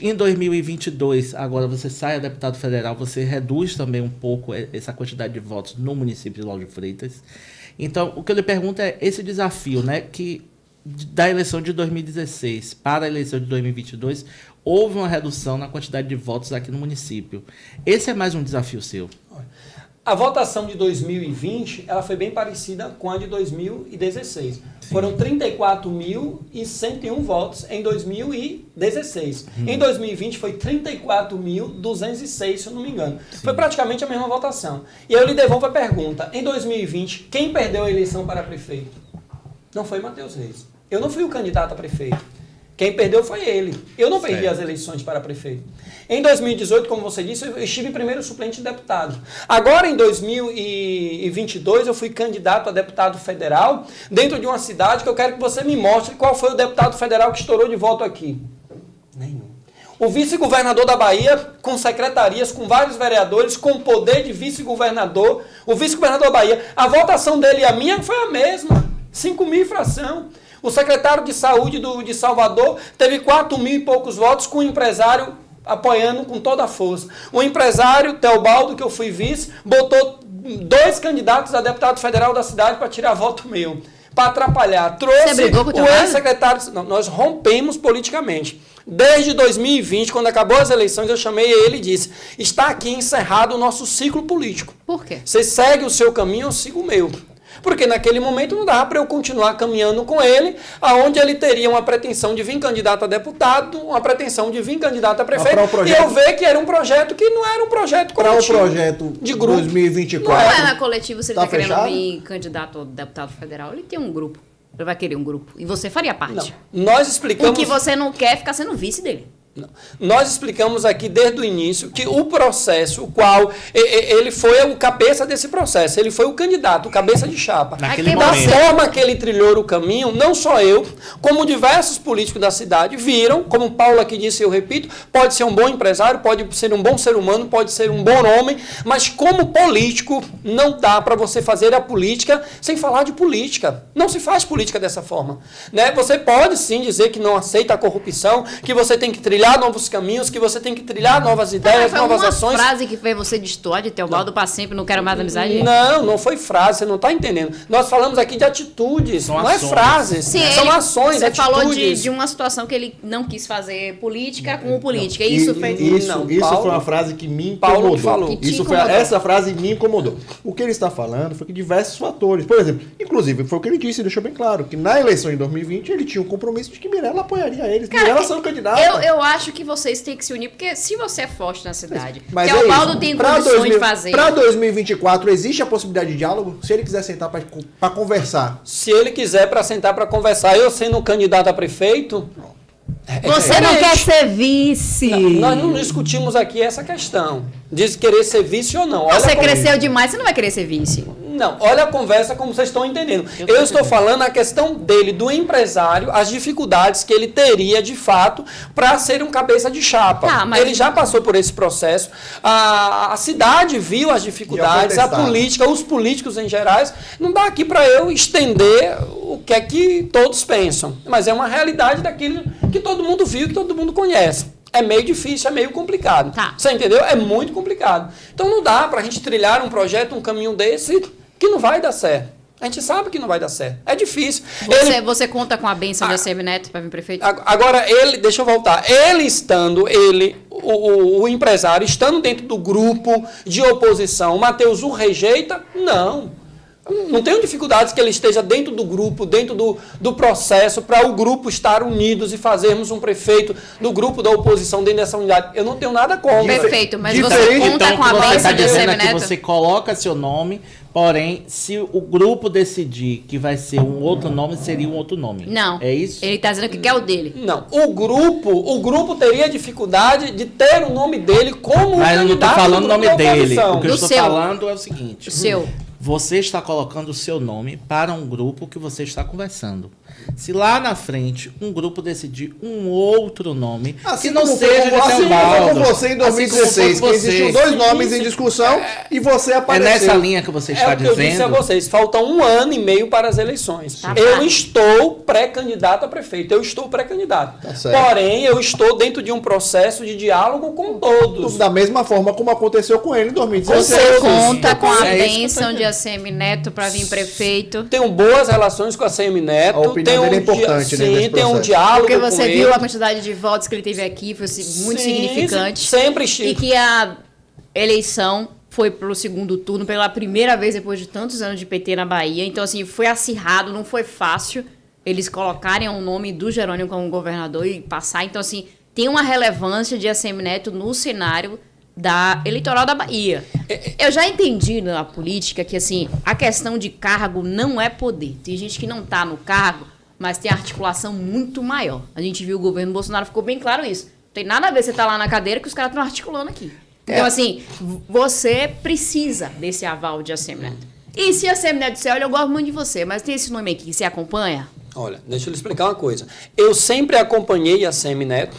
Speaker 3: Em 2022, agora você sai a deputado federal, você reduz também um pouco essa quantidade de votos no município de Lauro de Freitas. Então, o que eu lhe pergunto é esse desafio, né, que da eleição de 2016 para a eleição de 2022, houve uma redução na quantidade de votos aqui no município. Esse é mais um desafio seu?
Speaker 4: A votação de 2020 ela foi bem parecida com a de 2016. Sim. Foram 34.101 votos em 2016. Em 2020 foi 34.206, se eu não me engano. Sim. Foi praticamente a mesma votação. E eu lhe devolvo a pergunta. Em 2020, quem perdeu a eleição para prefeito? Não foi Matheus Reis. Eu não fui o candidato a prefeito. Quem perdeu foi ele. Eu não perdi as eleições para prefeito. Em 2018, como você disse, eu estive primeiro suplente de deputado. Agora, em 2022, eu fui candidato a deputado federal dentro de uma cidade que eu quero que você me mostre qual foi o deputado federal que estourou de voto aqui. Nenhum. O vice-governador da Bahia, com secretarias, com vários vereadores, com poder de vice-governador, o vice-governador da Bahia, a votação dele e a minha foi a mesma. 5.000 e fração. O secretário de saúde de Salvador teve 4.000 e poucos votos, com o empresário apoiando com toda a força. O empresário, Teobaldo, que eu fui vice, botou 2 candidatos a deputado federal da cidade para tirar voto meu. Para atrapalhar. Trouxe o ex-secretário... Não, nós rompemos politicamente. Desde 2020, quando acabou as eleições, eu chamei ele e disse: está aqui encerrado o nosso ciclo político.
Speaker 2: Por quê?
Speaker 4: Você segue o seu caminho, eu sigo o meu. Porque naquele momento não dava para eu continuar caminhando com ele, aonde ele teria uma pretensão de vir candidato a deputado, uma pretensão de vir candidato a prefeito, e eu ver que era um projeto que não era um projeto coletivo.
Speaker 1: Para o projeto
Speaker 4: de grupo.
Speaker 1: 2024.
Speaker 2: Não é na coletiva, se ele
Speaker 1: tá
Speaker 2: está querendo
Speaker 1: fechado?
Speaker 2: vir candidato a deputado federal, ele tem um grupo. Ele vai querer um grupo. E você faria parte.
Speaker 4: Não. Nós explicamos...
Speaker 2: O que você não quer é ficar sendo vice dele.
Speaker 4: Não. Nós explicamos aqui desde o início que o processo, o qual ele foi o cabeça desse processo, ele foi o candidato, o cabeça de chapa.
Speaker 3: Naquele
Speaker 4: da
Speaker 3: momento.
Speaker 4: forma que ele trilhou o caminho, não só eu, como diversos políticos da cidade viram, como o Paulo aqui disse, eu repito, pode ser um bom empresário, pode ser um bom ser humano, pode ser um bom homem, mas como político, não dá para você fazer a política sem falar de política. Não se faz política dessa forma. Né? Você pode sim dizer que não aceita a corrupção, que você tem que trilhar novos caminhos, que você tem que trilhar novas ideias, novas ações.
Speaker 2: Uma frase que fez você destoar de Teobaldo para sempre, não quero mais amizade?
Speaker 4: Não foi frase, você não está entendendo. Nós falamos aqui de atitudes,
Speaker 3: são
Speaker 4: não
Speaker 3: ações.
Speaker 4: É frases.
Speaker 2: Sim,
Speaker 4: são ações,
Speaker 2: você
Speaker 4: atitudes.
Speaker 2: falou de uma situação que ele não quis fazer política com política.
Speaker 1: Isso
Speaker 4: Paulo,
Speaker 1: foi uma frase que me
Speaker 4: Paulo
Speaker 1: incomodou.
Speaker 4: falou.
Speaker 1: Essa frase me incomodou. O que ele está falando foi que diversos fatores. Por exemplo, inclusive, foi o que ele disse, deixou bem claro, que na eleição em 2020 ele tinha um compromisso de que Mirella apoiaria eles. Mirella sendo candidata.
Speaker 2: Eu acho que vocês têm que se unir, porque se você é forte na cidade,
Speaker 1: mas
Speaker 2: Teobaldo tem condições de fazer.
Speaker 1: Para 2024, existe a possibilidade de diálogo? Se ele quiser sentar para conversar.
Speaker 4: Se ele quiser para sentar para conversar, eu sendo um candidato a prefeito...
Speaker 2: Você não quer ser vice.
Speaker 4: Nós não discutimos aqui essa questão de querer ser vice ou não.
Speaker 2: Você cresceu demais, você não vai querer ser vice.
Speaker 4: Não, olha a conversa como vocês estão entendendo. Eu estou falando a questão dele, do empresário, as dificuldades que ele teria, de fato, para ser um cabeça de chapa. Ele já passou por esse processo. A cidade viu as dificuldades, a política, os políticos em geral. Não dá aqui para eu estender o que é que todos pensam. Mas é uma realidade daquilo que todo mundo viu, que todo mundo conhece. É meio difícil, é meio complicado.
Speaker 2: Tá.
Speaker 4: Você entendeu? É muito complicado. Então não dá para a gente trilhar um projeto, um caminho desse, que não vai dar certo. A gente sabe que não vai dar certo. É difícil.
Speaker 2: Você conta com a bênção de ACM Neto para vir prefeito?
Speaker 4: Agora, deixa eu voltar. O empresário, estando dentro do grupo de oposição, o Matheus o rejeita? Não. Não tenho dificuldades que ele esteja dentro do grupo, dentro do processo, para o grupo estar unidos e fazermos um prefeito do grupo da oposição dentro dessa unidade. Eu não tenho nada contra.
Speaker 2: Perfeito, mas você
Speaker 1: Diferente,
Speaker 2: conta
Speaker 3: então,
Speaker 2: com a
Speaker 3: o que você
Speaker 2: bênção
Speaker 3: está
Speaker 2: de
Speaker 3: dizendo é que
Speaker 2: Assemineto?
Speaker 3: você coloca seu nome, porém, se o grupo decidir que vai ser um outro nome, seria um outro nome.
Speaker 2: Não.
Speaker 3: É isso?
Speaker 2: Ele tá dizendo que quer o dele.
Speaker 4: Não, o grupo teria dificuldade de ter o nome dele como
Speaker 3: Mas eu não estou
Speaker 4: candidato
Speaker 3: falando o
Speaker 4: do
Speaker 3: nome
Speaker 4: grupo da
Speaker 3: dele.
Speaker 4: oposição.
Speaker 3: O que eu
Speaker 2: Do
Speaker 3: estou
Speaker 2: seu.
Speaker 3: falando é o seguinte.
Speaker 2: O seu.
Speaker 3: Você está colocando o seu nome para um grupo que você está conversando. Se lá na frente um grupo decidir um outro nome,
Speaker 1: Assim
Speaker 3: que não
Speaker 1: como
Speaker 3: seja
Speaker 1: foi com
Speaker 3: de
Speaker 1: assim
Speaker 3: Teobaldo,
Speaker 1: como você em 2016, que existiam dois nomes em discussão e você
Speaker 3: É
Speaker 1: apareceu.
Speaker 3: nessa linha que você está
Speaker 4: É o que eu disse a
Speaker 3: dizendo.
Speaker 4: vocês, faltam 1 ano e meio para as eleições.
Speaker 2: Tá
Speaker 4: Eu
Speaker 2: bom.
Speaker 4: estou pré-candidato a prefeito, eu estou pré-candidato.
Speaker 1: Tá certo.
Speaker 4: Porém, eu estou dentro de um processo de diálogo com todos.
Speaker 1: Da mesma forma como aconteceu com ele em 2016.
Speaker 2: Você conta com a
Speaker 3: É isso que eu
Speaker 2: bênção
Speaker 3: tô
Speaker 2: de Assemineto para vir prefeito?
Speaker 4: Tenho boas relações com a CM Neto.
Speaker 1: A opinião dele é importante, né,
Speaker 4: sim,
Speaker 1: nesse
Speaker 4: tem um
Speaker 1: processo.
Speaker 4: diálogo
Speaker 2: Porque
Speaker 4: com
Speaker 2: você
Speaker 4: ele.
Speaker 2: viu a quantidade de votos que ele teve aqui, foi muito
Speaker 4: Sim,
Speaker 2: significante.
Speaker 4: sempre estive.
Speaker 2: E que a eleição foi pro segundo turno pela primeira vez depois de tantos anos de PT na Bahia. Então, assim, foi acirrado, não foi fácil eles colocarem o nome do Jerônimo como governador e passar. Então, assim, tem uma relevância de Assemineto no cenário da eleitoral da Bahia. Eu já entendi na política que, assim, a questão de cargo não é poder. Tem gente que não tá no cargo, mas tem articulação muito maior. A gente viu o governo Bolsonaro, ficou bem claro isso. Não tem nada a ver você tá lá na cadeira que os caras estão articulando aqui. Então, assim, você precisa desse aval de Assemineto. E se Assemineto disser, olha, eu gosto muito de você, mas tem esse nome aqui, você acompanha?
Speaker 4: Olha, deixa eu lhe explicar uma coisa. Eu sempre acompanhei a CM Neto.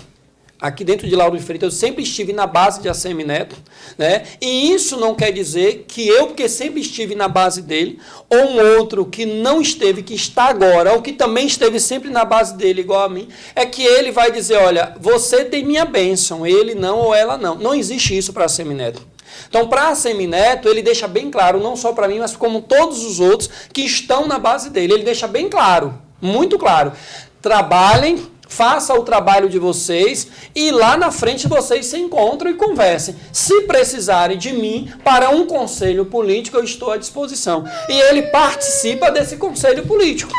Speaker 4: Aqui dentro de Lauro de Freitas, eu sempre estive na base de ACM Neto, né? E isso não quer dizer que eu, porque sempre estive na base dele, ou um outro que não esteve, que está agora, ou que também esteve sempre na base dele, igual a mim, é que ele vai dizer, olha, você tem minha bênção, ele não ou ela não. Não existe isso para ACM Neto. Então, para ACM Neto, ele deixa bem claro, não só para mim, mas como todos os outros que estão na base dele. Ele deixa bem claro, muito claro. Trabalhem, faça o trabalho de vocês e lá na frente vocês se encontram e conversem. Se precisarem de mim para um conselho político, eu estou à disposição. E ele participa desse conselho político.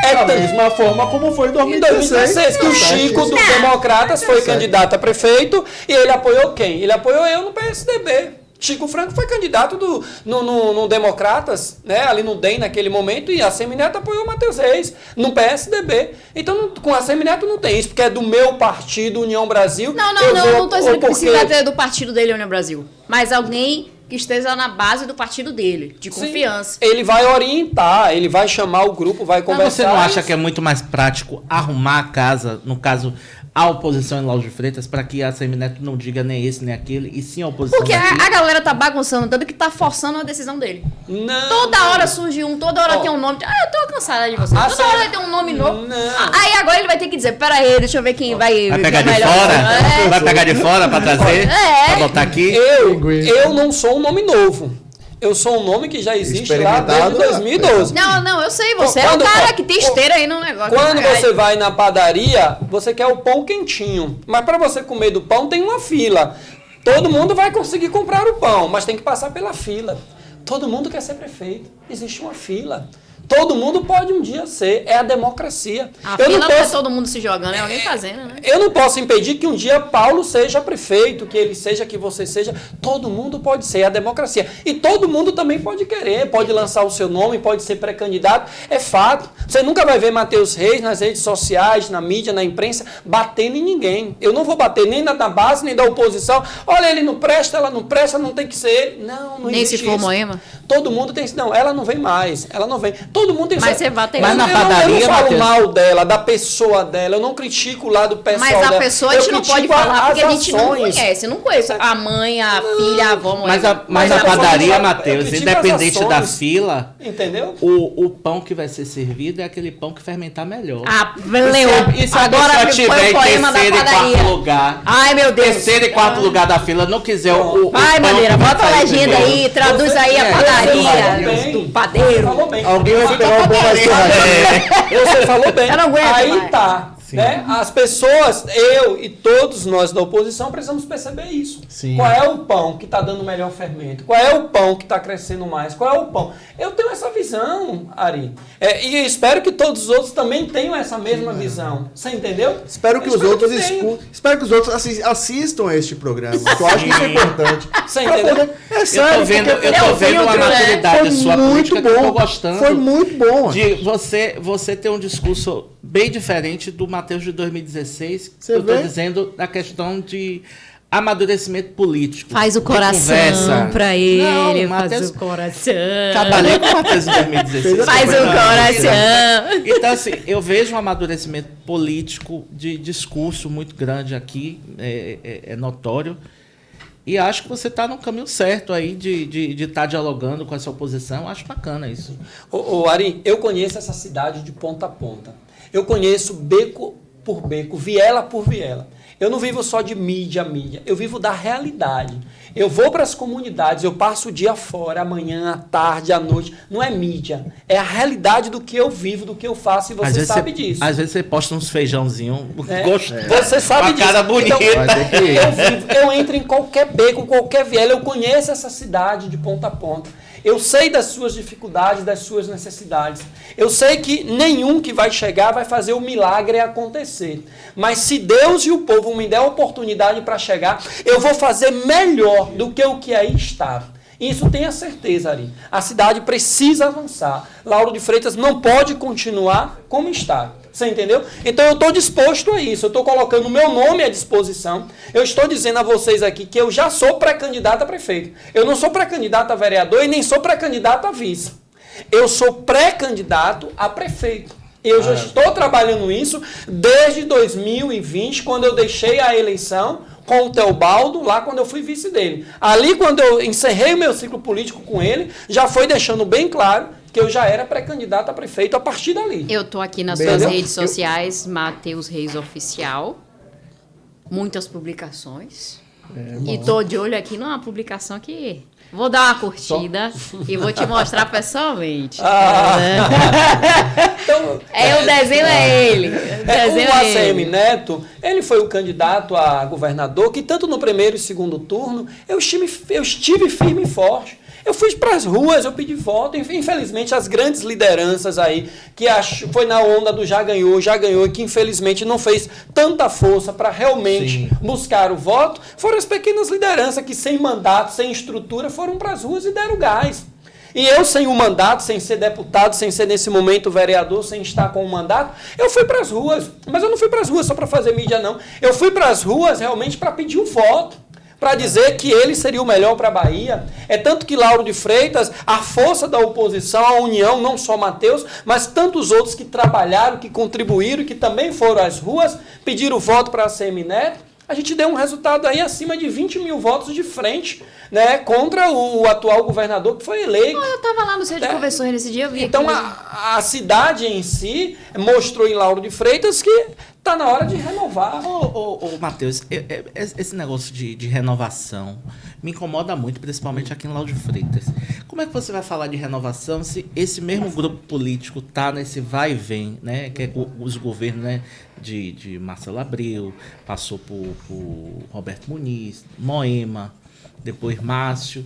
Speaker 1: Da mesma forma como foi em
Speaker 4: Em
Speaker 1: 2016.
Speaker 4: 2016, que o Chico dos Democratas foi candidato a prefeito e ele apoiou quem? Ele apoiou eu no PSDB. Chico Franco foi candidato no Democratas, né, ali no DEM naquele momento, e a ACM Neto apoiou o Matheus Reis no PSDB. Então, com a ACM Neto não tem isso, porque é do meu partido, União Brasil.
Speaker 2: Eu não estou dizendo que precisa ter do partido dele, União Brasil. Mas alguém que esteja na base do partido dele, de confiança.
Speaker 4: Sim, ele vai orientar, ele vai chamar o grupo, vai conversar.
Speaker 3: Mas você não acha que é muito mais prático arrumar a casa, no caso, a oposição em Lauro de Freitas, para que a ACM Neto não diga nem esse nem aquele, e sim a oposição
Speaker 2: Porque
Speaker 3: daqui?
Speaker 2: a galera tá bagunçando tanto que tá forçando a decisão dele.
Speaker 4: Não.
Speaker 2: Toda hora surge um, toda hora tem um nome. Eu tô cansada de você.
Speaker 4: Ah,
Speaker 2: Toda
Speaker 4: sim.
Speaker 2: hora tem um nome novo.
Speaker 4: Não.
Speaker 2: Aí agora ele vai ter que dizer, pera aí, deixa eu ver quem vai...
Speaker 3: Vai pegar de
Speaker 2: melhor.
Speaker 3: fora?
Speaker 2: É.
Speaker 3: Vai pegar de fora para trazer?
Speaker 2: É.
Speaker 3: Pra botar aqui?
Speaker 4: Eu não sou um nome novo. Eu sou um nome que já existe lá desde 2012.
Speaker 2: Não, eu sei, você é o
Speaker 4: Quando-
Speaker 2: cara que tem esteira aí no negócio.
Speaker 4: Quando
Speaker 2: Ai,
Speaker 4: você vai na padaria, você quer o pão quentinho. Mas para você comer do pão, tem uma fila. Todo mundo vai conseguir comprar o pão, mas tem que passar pela fila. Todo mundo quer ser prefeito. Existe uma fila. Todo mundo pode um dia ser. É a democracia.
Speaker 2: A
Speaker 4: Eu
Speaker 2: fila
Speaker 4: não
Speaker 2: não é
Speaker 4: posso-
Speaker 2: todo mundo se jogando, é alguém fazendo, né?
Speaker 4: Eu não posso impedir que um dia Paulo seja prefeito, que ele seja, que você seja. Todo mundo pode ser, é a democracia. E todo mundo também pode querer, pode lançar o seu nome, pode ser pré-candidato. É fato. Você nunca vai ver Matheus Reis nas redes sociais, na mídia, na imprensa, batendo em ninguém. Eu não vou bater nem na da base, nem da oposição. Olha, ele não presta, ela não presta, não tem que ser ele. Não
Speaker 2: Nem
Speaker 4: existe
Speaker 2: se for
Speaker 4: isso.
Speaker 2: Moema.
Speaker 4: Todo mundo tem... Não, ela não vem mais. Ela não vem. Todo mundo tem...
Speaker 2: Mas você bate
Speaker 3: Mas
Speaker 2: aí.
Speaker 3: na
Speaker 4: eu não
Speaker 3: padaria,
Speaker 4: falo
Speaker 3: Matheus.
Speaker 4: mal dela, da pessoa dela. Eu não critico o lado pessoal
Speaker 2: Mas a
Speaker 4: dela.
Speaker 2: pessoa a
Speaker 4: Eu
Speaker 2: gente não pode
Speaker 4: critico
Speaker 2: falar porque a
Speaker 4: as
Speaker 2: gente não
Speaker 4: ações.
Speaker 2: conhece. Eu não conheço a mãe, a filha, a avó,
Speaker 3: Mas
Speaker 2: Moema.
Speaker 3: mas
Speaker 4: eu
Speaker 3: a
Speaker 4: tô falando
Speaker 3: padaria,
Speaker 4: só- eu
Speaker 3: Matheus,
Speaker 4: critico
Speaker 3: independente
Speaker 4: as
Speaker 3: da
Speaker 4: ações.
Speaker 3: fila,
Speaker 4: Entendeu?
Speaker 3: o pão que vai ser servido é aquele pão que fermentar melhor.
Speaker 2: Ah,
Speaker 3: E
Speaker 2: Leo,
Speaker 3: se a
Speaker 2: agora
Speaker 3: pessoa
Speaker 2: foi
Speaker 3: tiver
Speaker 2: o
Speaker 3: em
Speaker 2: poema da
Speaker 3: terceiro e
Speaker 2: padaria.
Speaker 3: quarto lugar,
Speaker 2: Ai, meu Deus.
Speaker 3: terceiro e quarto lugar da fila, não quiser o
Speaker 2: Vai,
Speaker 3: pão
Speaker 2: Madeira,
Speaker 3: que vai
Speaker 2: bota a
Speaker 3: sair
Speaker 2: legenda
Speaker 3: primeiro.
Speaker 2: aí, traduz aí a
Speaker 3: Você
Speaker 2: padaria
Speaker 4: falou bem.
Speaker 2: do padeiro.
Speaker 4: Falou bem.
Speaker 1: Alguém vai pegar o bom vai ser
Speaker 4: Você falou bem.
Speaker 2: Eu não aguento
Speaker 4: Aí
Speaker 2: mais.
Speaker 4: tá. Né? As pessoas, eu e todos nós da oposição, precisamos perceber isso.
Speaker 1: Sim.
Speaker 4: Qual é o pão que está dando melhor fermento? Qual é o pão que está crescendo mais? Qual é o pão? Eu tenho essa visão, Ari. E espero que todos os outros também tenham essa mesma visão. Você entendeu?
Speaker 1: Espero que os outros espero que os outros assistam a este programa. Eu acho que isso é importante.
Speaker 4: Você entendeu?
Speaker 1: É sério,
Speaker 3: eu tô vendo uma maturidade sua política que eu tô gostando.
Speaker 1: Foi muito bom.
Speaker 3: De você ter um discurso bem diferente do Matheus de 2016.
Speaker 1: Você
Speaker 3: eu tô
Speaker 1: vê?
Speaker 3: dizendo da questão de amadurecimento político.
Speaker 2: Faz o
Speaker 3: de
Speaker 2: coração
Speaker 3: conversa.
Speaker 2: pra ele,
Speaker 3: Não,
Speaker 2: faz
Speaker 3: Matheus-
Speaker 2: o coração.
Speaker 3: Trabalhei com o Matheus em 2016.
Speaker 2: Faz o coração.
Speaker 3: Então, assim, eu vejo um amadurecimento político de discurso muito grande aqui, é notório. E acho que você está no caminho certo aí de estar dialogando com essa oposição. Acho bacana isso.
Speaker 4: Ô, Ari, eu conheço essa cidade de ponta a ponta. Eu conheço beco por beco, viela por viela. Eu não vivo só de mídia a mídia, eu vivo da realidade. Eu vou para as comunidades, eu passo o dia fora, amanhã, à tarde, à noite. Não é mídia, é a realidade do que eu vivo, do que eu faço, e você sabe disso.
Speaker 3: Às vezes você posta uns feijãozinhos gostosos.
Speaker 4: Você sabe disso.
Speaker 3: Uma cara bonita.
Speaker 4: Então, eu entro em qualquer beco, qualquer viela, eu conheço essa cidade de ponta a ponta. Eu sei das suas dificuldades, das suas necessidades. Eu sei que nenhum que vai chegar vai fazer o milagre acontecer. Mas se Deus e o povo me der a oportunidade para chegar, eu vou fazer melhor do que o que aí está. Isso tenha certeza, Ari. A cidade precisa avançar. Lauro de Freitas não pode continuar como está. Você entendeu? Então eu estou disposto a isso. Eu estou colocando o meu nome à disposição. Eu estou dizendo a vocês aqui que eu já sou pré-candidato a prefeito. Eu não sou pré-candidato a vereador e nem sou pré-candidato a vice. Eu sou pré-candidato a prefeito. Eu já estou trabalhando isso desde 2020, quando eu deixei a eleição com o Teobaldo, lá quando eu fui vice dele. Ali, quando eu encerrei o meu ciclo político com ele, já foi deixando bem claro que eu já era pré-candidato a prefeito a partir dali.
Speaker 2: Eu tô aqui nas
Speaker 1: Entendeu?
Speaker 2: suas redes sociais, Matheus Reis Oficial. Muitas publicações. E tô de olho aqui numa publicação que vou dar uma curtida e vou te mostrar pessoalmente.
Speaker 4: Então,
Speaker 2: O desenho é ele. O desenho
Speaker 4: o
Speaker 2: é
Speaker 4: ACM
Speaker 2: ele.
Speaker 4: Neto, ele foi o candidato a governador que tanto no primeiro e segundo turno eu estive firme e forte. Eu fui para as ruas, eu pedi voto. Infelizmente, as grandes lideranças aí, que foi na onda do já ganhou, e que infelizmente não fez tanta força para realmente buscar o voto, foram as pequenas lideranças que, sem mandato, sem estrutura, foram para as ruas e deram gás. E eu, sem o mandato, sem ser deputado, sem ser nesse momento vereador, sem estar com o mandato, eu fui para as ruas. Mas eu não fui para as ruas só para fazer mídia, não. Eu fui para as ruas realmente para pedir o voto, para dizer que ele seria o melhor para a Bahia. É tanto que Lauro de Freitas, a força da oposição, a união, não só Matheus, mas tantos outros que trabalharam, que contribuíram, que também foram às ruas, pediram voto para a ACM Neto. A gente deu um resultado aí acima de 20 mil votos de frente, né, contra o atual governador que foi eleito.
Speaker 2: Eu tava lá no centro de convenções nesse dia, eu vi
Speaker 4: Então
Speaker 2: aquilo.
Speaker 4: a cidade em si mostrou em Lauro de Freitas que está na hora de renovar.
Speaker 3: Ô, Matheus, esse negócio de renovação me incomoda muito, principalmente aqui em Lauro de Freitas. Como é que você vai falar de renovação se esse mesmo grupo político está nesse vai e vem, né? Que é os governos, né, de Marcelo Abreu, passou por Roberto Muniz, Moema, depois Márcio,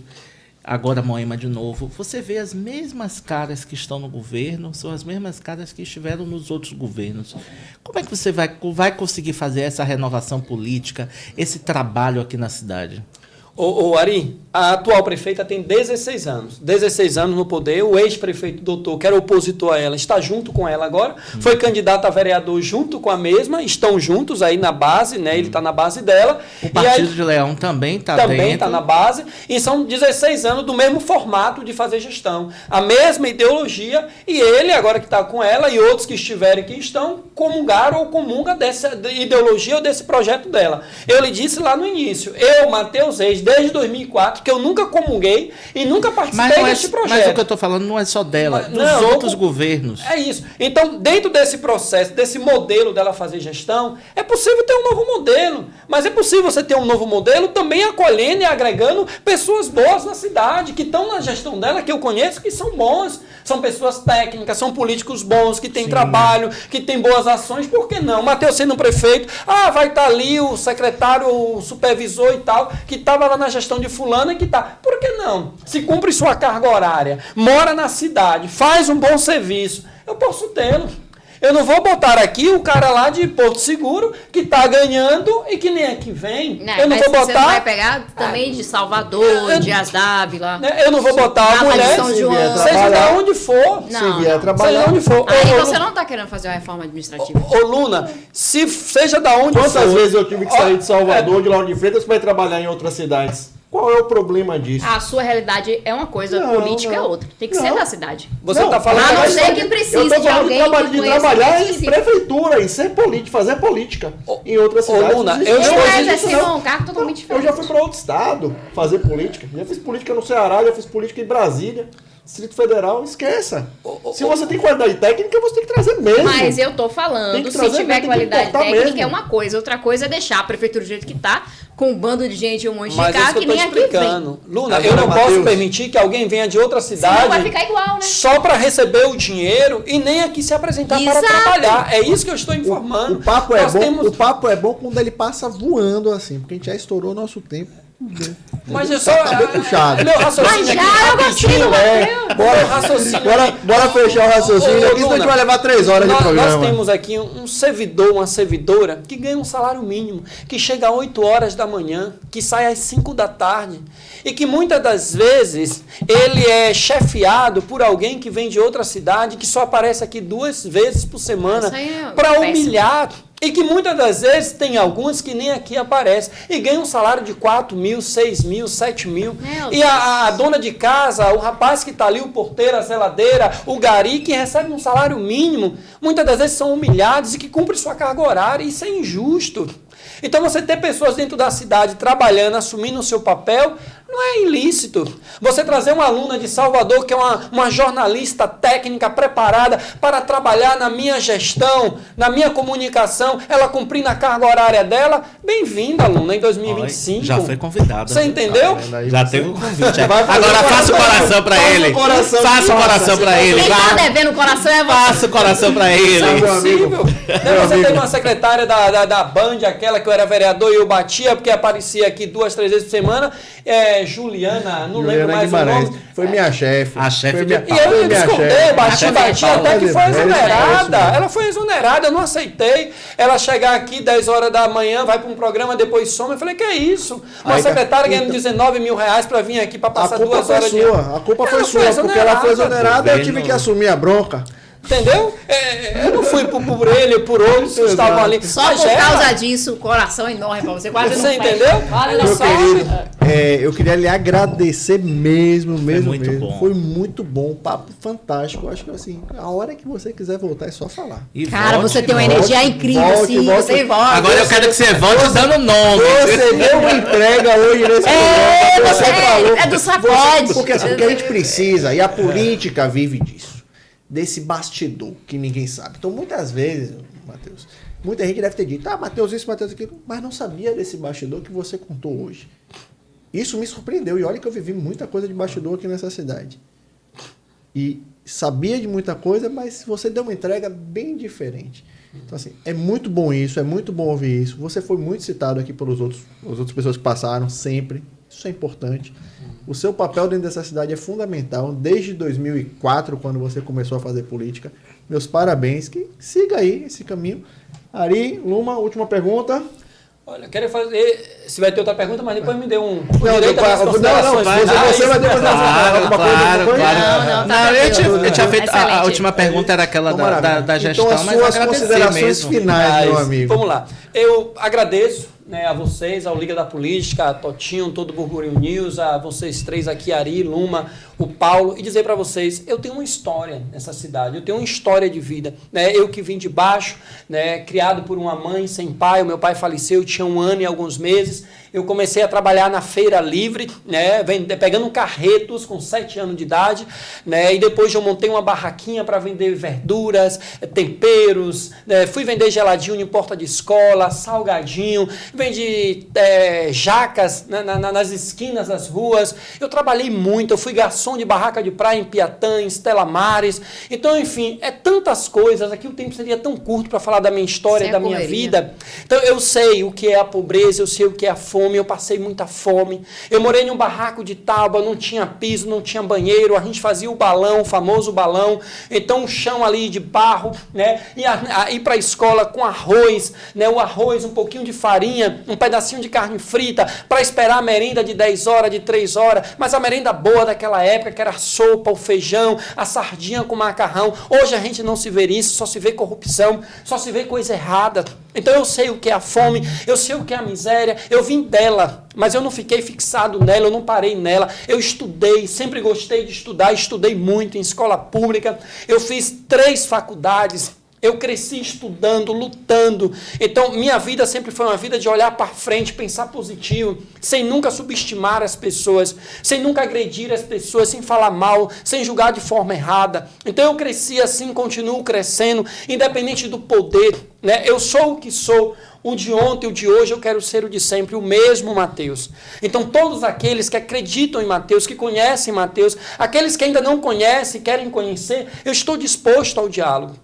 Speaker 3: agora Moema de novo. Você vê as mesmas caras que estão no governo, são as mesmas caras que estiveram nos outros governos. Como é que você vai conseguir fazer essa renovação política, esse trabalho aqui na cidade?
Speaker 4: Ô, Ari, a atual prefeita tem 16 anos. 16 anos no poder. O ex-prefeito doutor, que era opositor a ela, está junto com ela agora. Foi candidato a vereador junto com a mesma. Estão juntos aí na base, né? Ele está na base dela.
Speaker 3: O Partido de Leão também está dentro.
Speaker 4: Também está na base. E são 16 anos do mesmo formato de fazer gestão. A mesma ideologia. E ele, agora que está com ela, e outros que estiverem que estão, comungaram ou comungam dessa ideologia ou desse projeto dela. Eu lhe disse lá no início. Eu, Matheus Reis, desde 2004, que eu nunca comunguei e nunca participei desse projeto.
Speaker 3: Mas o que eu estou falando não é só dela, dos outros governos.
Speaker 4: É isso. Então, dentro desse processo, desse modelo dela fazer gestão, é possível ter um novo modelo. Mas é possível você ter um novo modelo também acolhendo e agregando pessoas boas na cidade, que estão na gestão dela, que eu conheço, que são bons. São pessoas técnicas, são políticos bons, que têm trabalho, que têm boas ações. Por que não? Matheus sendo prefeito, vai estar ali o secretário, o supervisor e tal, que estava lá na gestão de fulano e que está. Por que não? Se cumpre sua carga horária, mora na cidade, faz um bom serviço, eu posso tê-lo. Eu não vou botar aqui o cara lá de Porto Seguro que está ganhando e que nem aqui vem.
Speaker 2: Não,
Speaker 4: eu não vou botar.
Speaker 2: Você não vai pegar também de Salvador, de Asdávila.
Speaker 4: Eu não vou botar a mulher, seja de onde for.
Speaker 1: Se vier trabalhar.
Speaker 4: Seja de onde for.
Speaker 2: Aí você não está querendo fazer uma reforma administrativa.
Speaker 4: Ô, Luna, seja da onde for.
Speaker 1: Quantas vezes eu tive que sair de Salvador, de Lauro de Freitas, para ir trabalhar em outras cidades? Qual é o problema disso?
Speaker 2: A sua realidade é uma coisa, política é outra. Tem que ser da cidade.
Speaker 4: Você está falando...
Speaker 2: A não ser que precise de alguém
Speaker 1: de trabalhar em prefeitura, em ser político, fazer política em outras cidades.
Speaker 4: Luna,
Speaker 2: eu já exerci um cargo totalmente diferente.
Speaker 1: Eu já fui para outro estado fazer política. Já fiz política no Ceará, já fiz política em Brasília. Distrito Federal, esqueça. Se você tem qualidade técnica, você tem que trazer mesmo.
Speaker 2: Mas eu tô falando, se tiver qualidade técnica é uma coisa, outra coisa é deixar a prefeitura do jeito que tá, com um bando de gente, um monte de carro que nem aqui vem.
Speaker 4: Luna, eu não posso permitir que alguém venha de outra cidade.
Speaker 2: Senão vai ficar igual, né?
Speaker 4: Só para receber o dinheiro e nem aqui se apresentar para trabalhar. É isso que eu estou informando.
Speaker 1: O papo é bom. O papo é bom quando ele passa voando assim, porque a gente já estourou o nosso tempo.
Speaker 4: Mas eu só.
Speaker 1: Puxado.
Speaker 4: Meu raciocínio aqui rapidinho.
Speaker 1: Bora fechar o raciocínio aqui, senão a gente vai levar 3 horas de programa.
Speaker 4: Nós temos aqui um servidor, uma servidora que ganha um salário mínimo, que chega às 8 horas da manhã, que sai às 5 da tarde. E que muitas das vezes ele é chefiado por alguém que vem de outra cidade, que só aparece aqui 2 vezes por semana para humilhar. E que muitas das vezes tem alguns que nem aqui aparecem e ganham um salário de 4 mil, 6 mil, 7 mil. E a dona de casa, o rapaz que está ali, o porteiro, a zeladeira, o gari, que recebe um salário mínimo, muitas das vezes são humilhados e que cumprem sua carga horária. Isso é injusto. Então você ter pessoas dentro da cidade trabalhando, assumindo o seu papel, não é ilícito. Você trazer uma aluna de Salvador, que é uma jornalista técnica preparada para trabalhar na minha gestão, na minha comunicação, ela cumprindo a carga horária dela, bem-vinda, aluna, em 2025.
Speaker 3: Já foi convidada.
Speaker 4: Você entendeu?
Speaker 3: Já teve um convite. Agora faça o coração para ele. Faça o coração para ele.
Speaker 2: Quem tá devendo o coração é você.
Speaker 3: Faça o coração para ele.
Speaker 4: Isso é possível. Você teve uma secretária da Band, aquela que eu era vereador e eu batia, porque aparecia aqui 2, 3 vezes por semana, Juliana, não lembro mais
Speaker 1: Guimarães.
Speaker 4: o nome.
Speaker 1: Foi minha chefe.
Speaker 3: A chefe
Speaker 4: E eu escondei, bati até que foi exonerada. Ela foi exonerada, eu não aceitei. Ela chegar aqui 10 horas da manhã, vai para um programa, depois some. Eu falei, que é isso? Uma secretária ganhando 19 mil reais para vir aqui para passar 2 horas de...
Speaker 1: A culpa foi sua, porque ela foi exonerada e eu tive que assumir a bronca.
Speaker 4: Entendeu? Eu não fui por ele, por outros que estavam ali.
Speaker 2: Só por causa disso, o coração é enorme pra você. Quase
Speaker 4: você entendeu?
Speaker 1: Meu querido, eu queria lhe agradecer mesmo.
Speaker 3: Bom.
Speaker 1: Foi muito bom, um papo fantástico. Eu acho que assim, a hora que você quiser voltar é só falar.
Speaker 2: Cara, você tem uma energia incrível, assim. Você volta.
Speaker 3: Agora eu quero que você volte dando nome.
Speaker 1: Você deu uma entrega hoje nesse programa.
Speaker 2: Você falou. É do sacode.
Speaker 1: Porque assim, o que a gente precisa, e a política vive disso. Desse bastidor que ninguém sabe. Então, muitas vezes, Matheus, muita gente deve ter dito, Matheus isso, Matheus aquilo, mas não sabia desse bastidor que você contou hoje. Isso me surpreendeu. E olha que eu vivi muita coisa de bastidor aqui nessa cidade. E sabia de muita coisa, mas você deu uma entrega bem diferente. Então, assim, é muito bom isso, é muito bom ouvir isso. Você foi muito citado aqui pelas outras pessoas que passaram, sempre. Isso é importante. O seu papel dentro dessa cidade é fundamental. Desde 2004, quando você começou a fazer política. Meus parabéns. Que siga aí esse caminho. Ari, Luma, última pergunta.
Speaker 4: Olha, eu quero fazer... Se vai ter outra pergunta, mas depois me dê um
Speaker 1: direito
Speaker 4: às considerações.
Speaker 1: Você vai ter
Speaker 3: eu tinha feito... A última pergunta era aquela da gestão,
Speaker 1: então,
Speaker 3: mas
Speaker 1: as suas considerações finais, meu amigo.
Speaker 4: Vamos lá. Eu agradeço, né, a vocês, ao Liga da Política, a Totinho, todo o Burburinho News, a vocês 3 aqui, Ari, Luma, o Paulo, e dizer para vocês, eu tenho uma história nessa cidade, eu tenho uma história de vida, né, eu que vim de baixo, né, criado por uma mãe sem pai, o meu pai faleceu, eu tinha 1 ano e alguns meses, eu comecei a trabalhar na Feira Livre, né, pegando carretos com 7 anos de idade, né, e depois eu montei uma barraquinha para vender verduras, temperos, né, fui vender geladinho em porta de escola, salgadinho, vendi jacas nas esquinas das ruas. Eu trabalhei muito, eu fui garçom de barraca de praia em Piatã, em Stella Maris. Então, enfim, tantas coisas. Aqui o tempo seria tão curto para falar da minha história, da minha vida. Então, eu sei o que é a pobreza, eu sei o que é a fome, eu passei muita fome. Eu morei num barraco de tábua, não tinha piso, não tinha banheiro, a gente fazia o balão, o famoso balão. Então, o chão ali de barro, né? Ir para a escola com arroz, né? O arroz, um pouquinho de farinha, um pedacinho de carne frita, para esperar a merenda de 10 horas, de 3 horas. Mas a merenda boa daquela época, que era a sopa, o feijão, a sardinha com macarrão. Hoje a gente não se vê isso, só se vê corrupção, só se vê coisa errada. Então eu sei o que é a fome, eu sei o que é a miséria, eu vim dela, mas eu não fiquei fixado nela, eu não parei nela. Eu estudei, sempre gostei de estudar, estudei muito em escola pública, eu fiz 3 faculdades. Eu cresci estudando, lutando. Então, minha vida sempre foi uma vida de olhar para frente, pensar positivo, sem nunca subestimar as pessoas, sem nunca agredir as pessoas, sem falar mal, sem julgar de forma errada. Então, eu cresci assim, continuo crescendo, independente do poder, né? Eu sou o que sou. O de ontem, o de hoje, eu quero ser o de sempre, o mesmo Mateus. Então, todos aqueles que acreditam em Mateus, que conhecem Mateus, aqueles que ainda não conhecem, querem conhecer, eu estou disposto ao diálogo.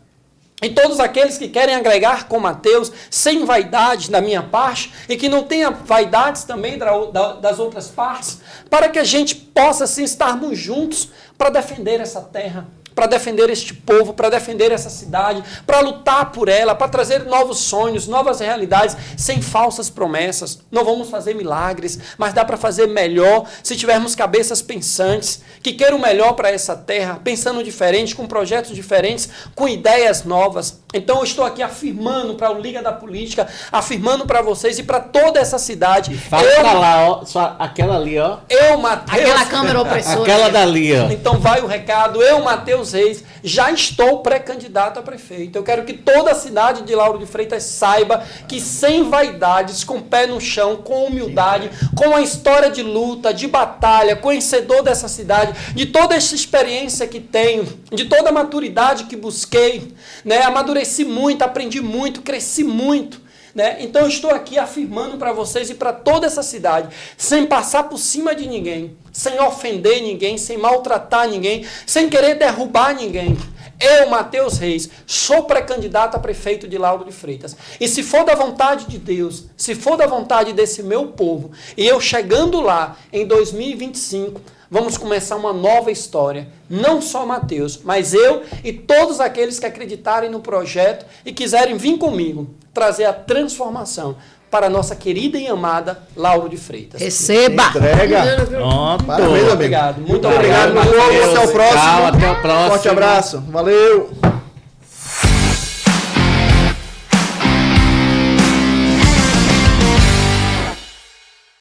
Speaker 4: E todos aqueles que querem agregar com Mateus, sem vaidade da minha parte, e que não tenha vaidades também das outras partes, para que a gente possa, assim, estarmos juntos para defender essa terra, para defender este povo, para defender essa cidade, para lutar por ela, para trazer novos sonhos, novas realidades, sem falsas promessas. Não vamos fazer milagres, mas dá para fazer melhor se tivermos cabeças pensantes, que queiram o melhor para essa terra, pensando diferente, com projetos diferentes, com ideias novas. Então eu estou aqui afirmando para o Liga da Política, afirmando para vocês e para toda essa cidade.
Speaker 3: Fala pra lá, ó, só aquela ali, ó.
Speaker 4: Eu, Mateus.
Speaker 2: Aquela câmera opressora.
Speaker 3: Aquela dali, ó.
Speaker 4: Então vai o recado. Eu, Mateus Reis, já estou pré-candidato a prefeito. Eu quero que toda a cidade de Lauro de Freitas saiba que sem vaidades, com pé no chão, com humildade, com a história de luta, de batalha, conhecedor dessa cidade, de toda essa experiência que tenho, de toda a maturidade que busquei, né? Amadureci muito, aprendi muito, cresci muito. Né? Então eu estou aqui afirmando para vocês e para toda essa cidade, sem passar por cima de ninguém, sem ofender ninguém, sem maltratar ninguém, sem querer derrubar ninguém. Eu, Mateus Reis, sou pré-candidato a prefeito de Lauro de Freitas. E se for da vontade de Deus, se for da vontade desse meu povo, e eu chegando lá em 2025, vamos começar uma nova história. Não só Mateus, mas eu e todos aqueles que acreditarem no projeto e quiserem vir comigo trazer a transformação para a nossa querida e amada Lauro de Freitas.
Speaker 2: Receba!
Speaker 1: Entrega!
Speaker 3: Pronto.
Speaker 1: Parabéns,
Speaker 4: Muito obrigado. Muito
Speaker 1: Obrigado,
Speaker 4: obrigado.
Speaker 1: meu povo. Até o próximo.
Speaker 3: Tchau, até o próximo.
Speaker 1: Forte abraço. Valeu!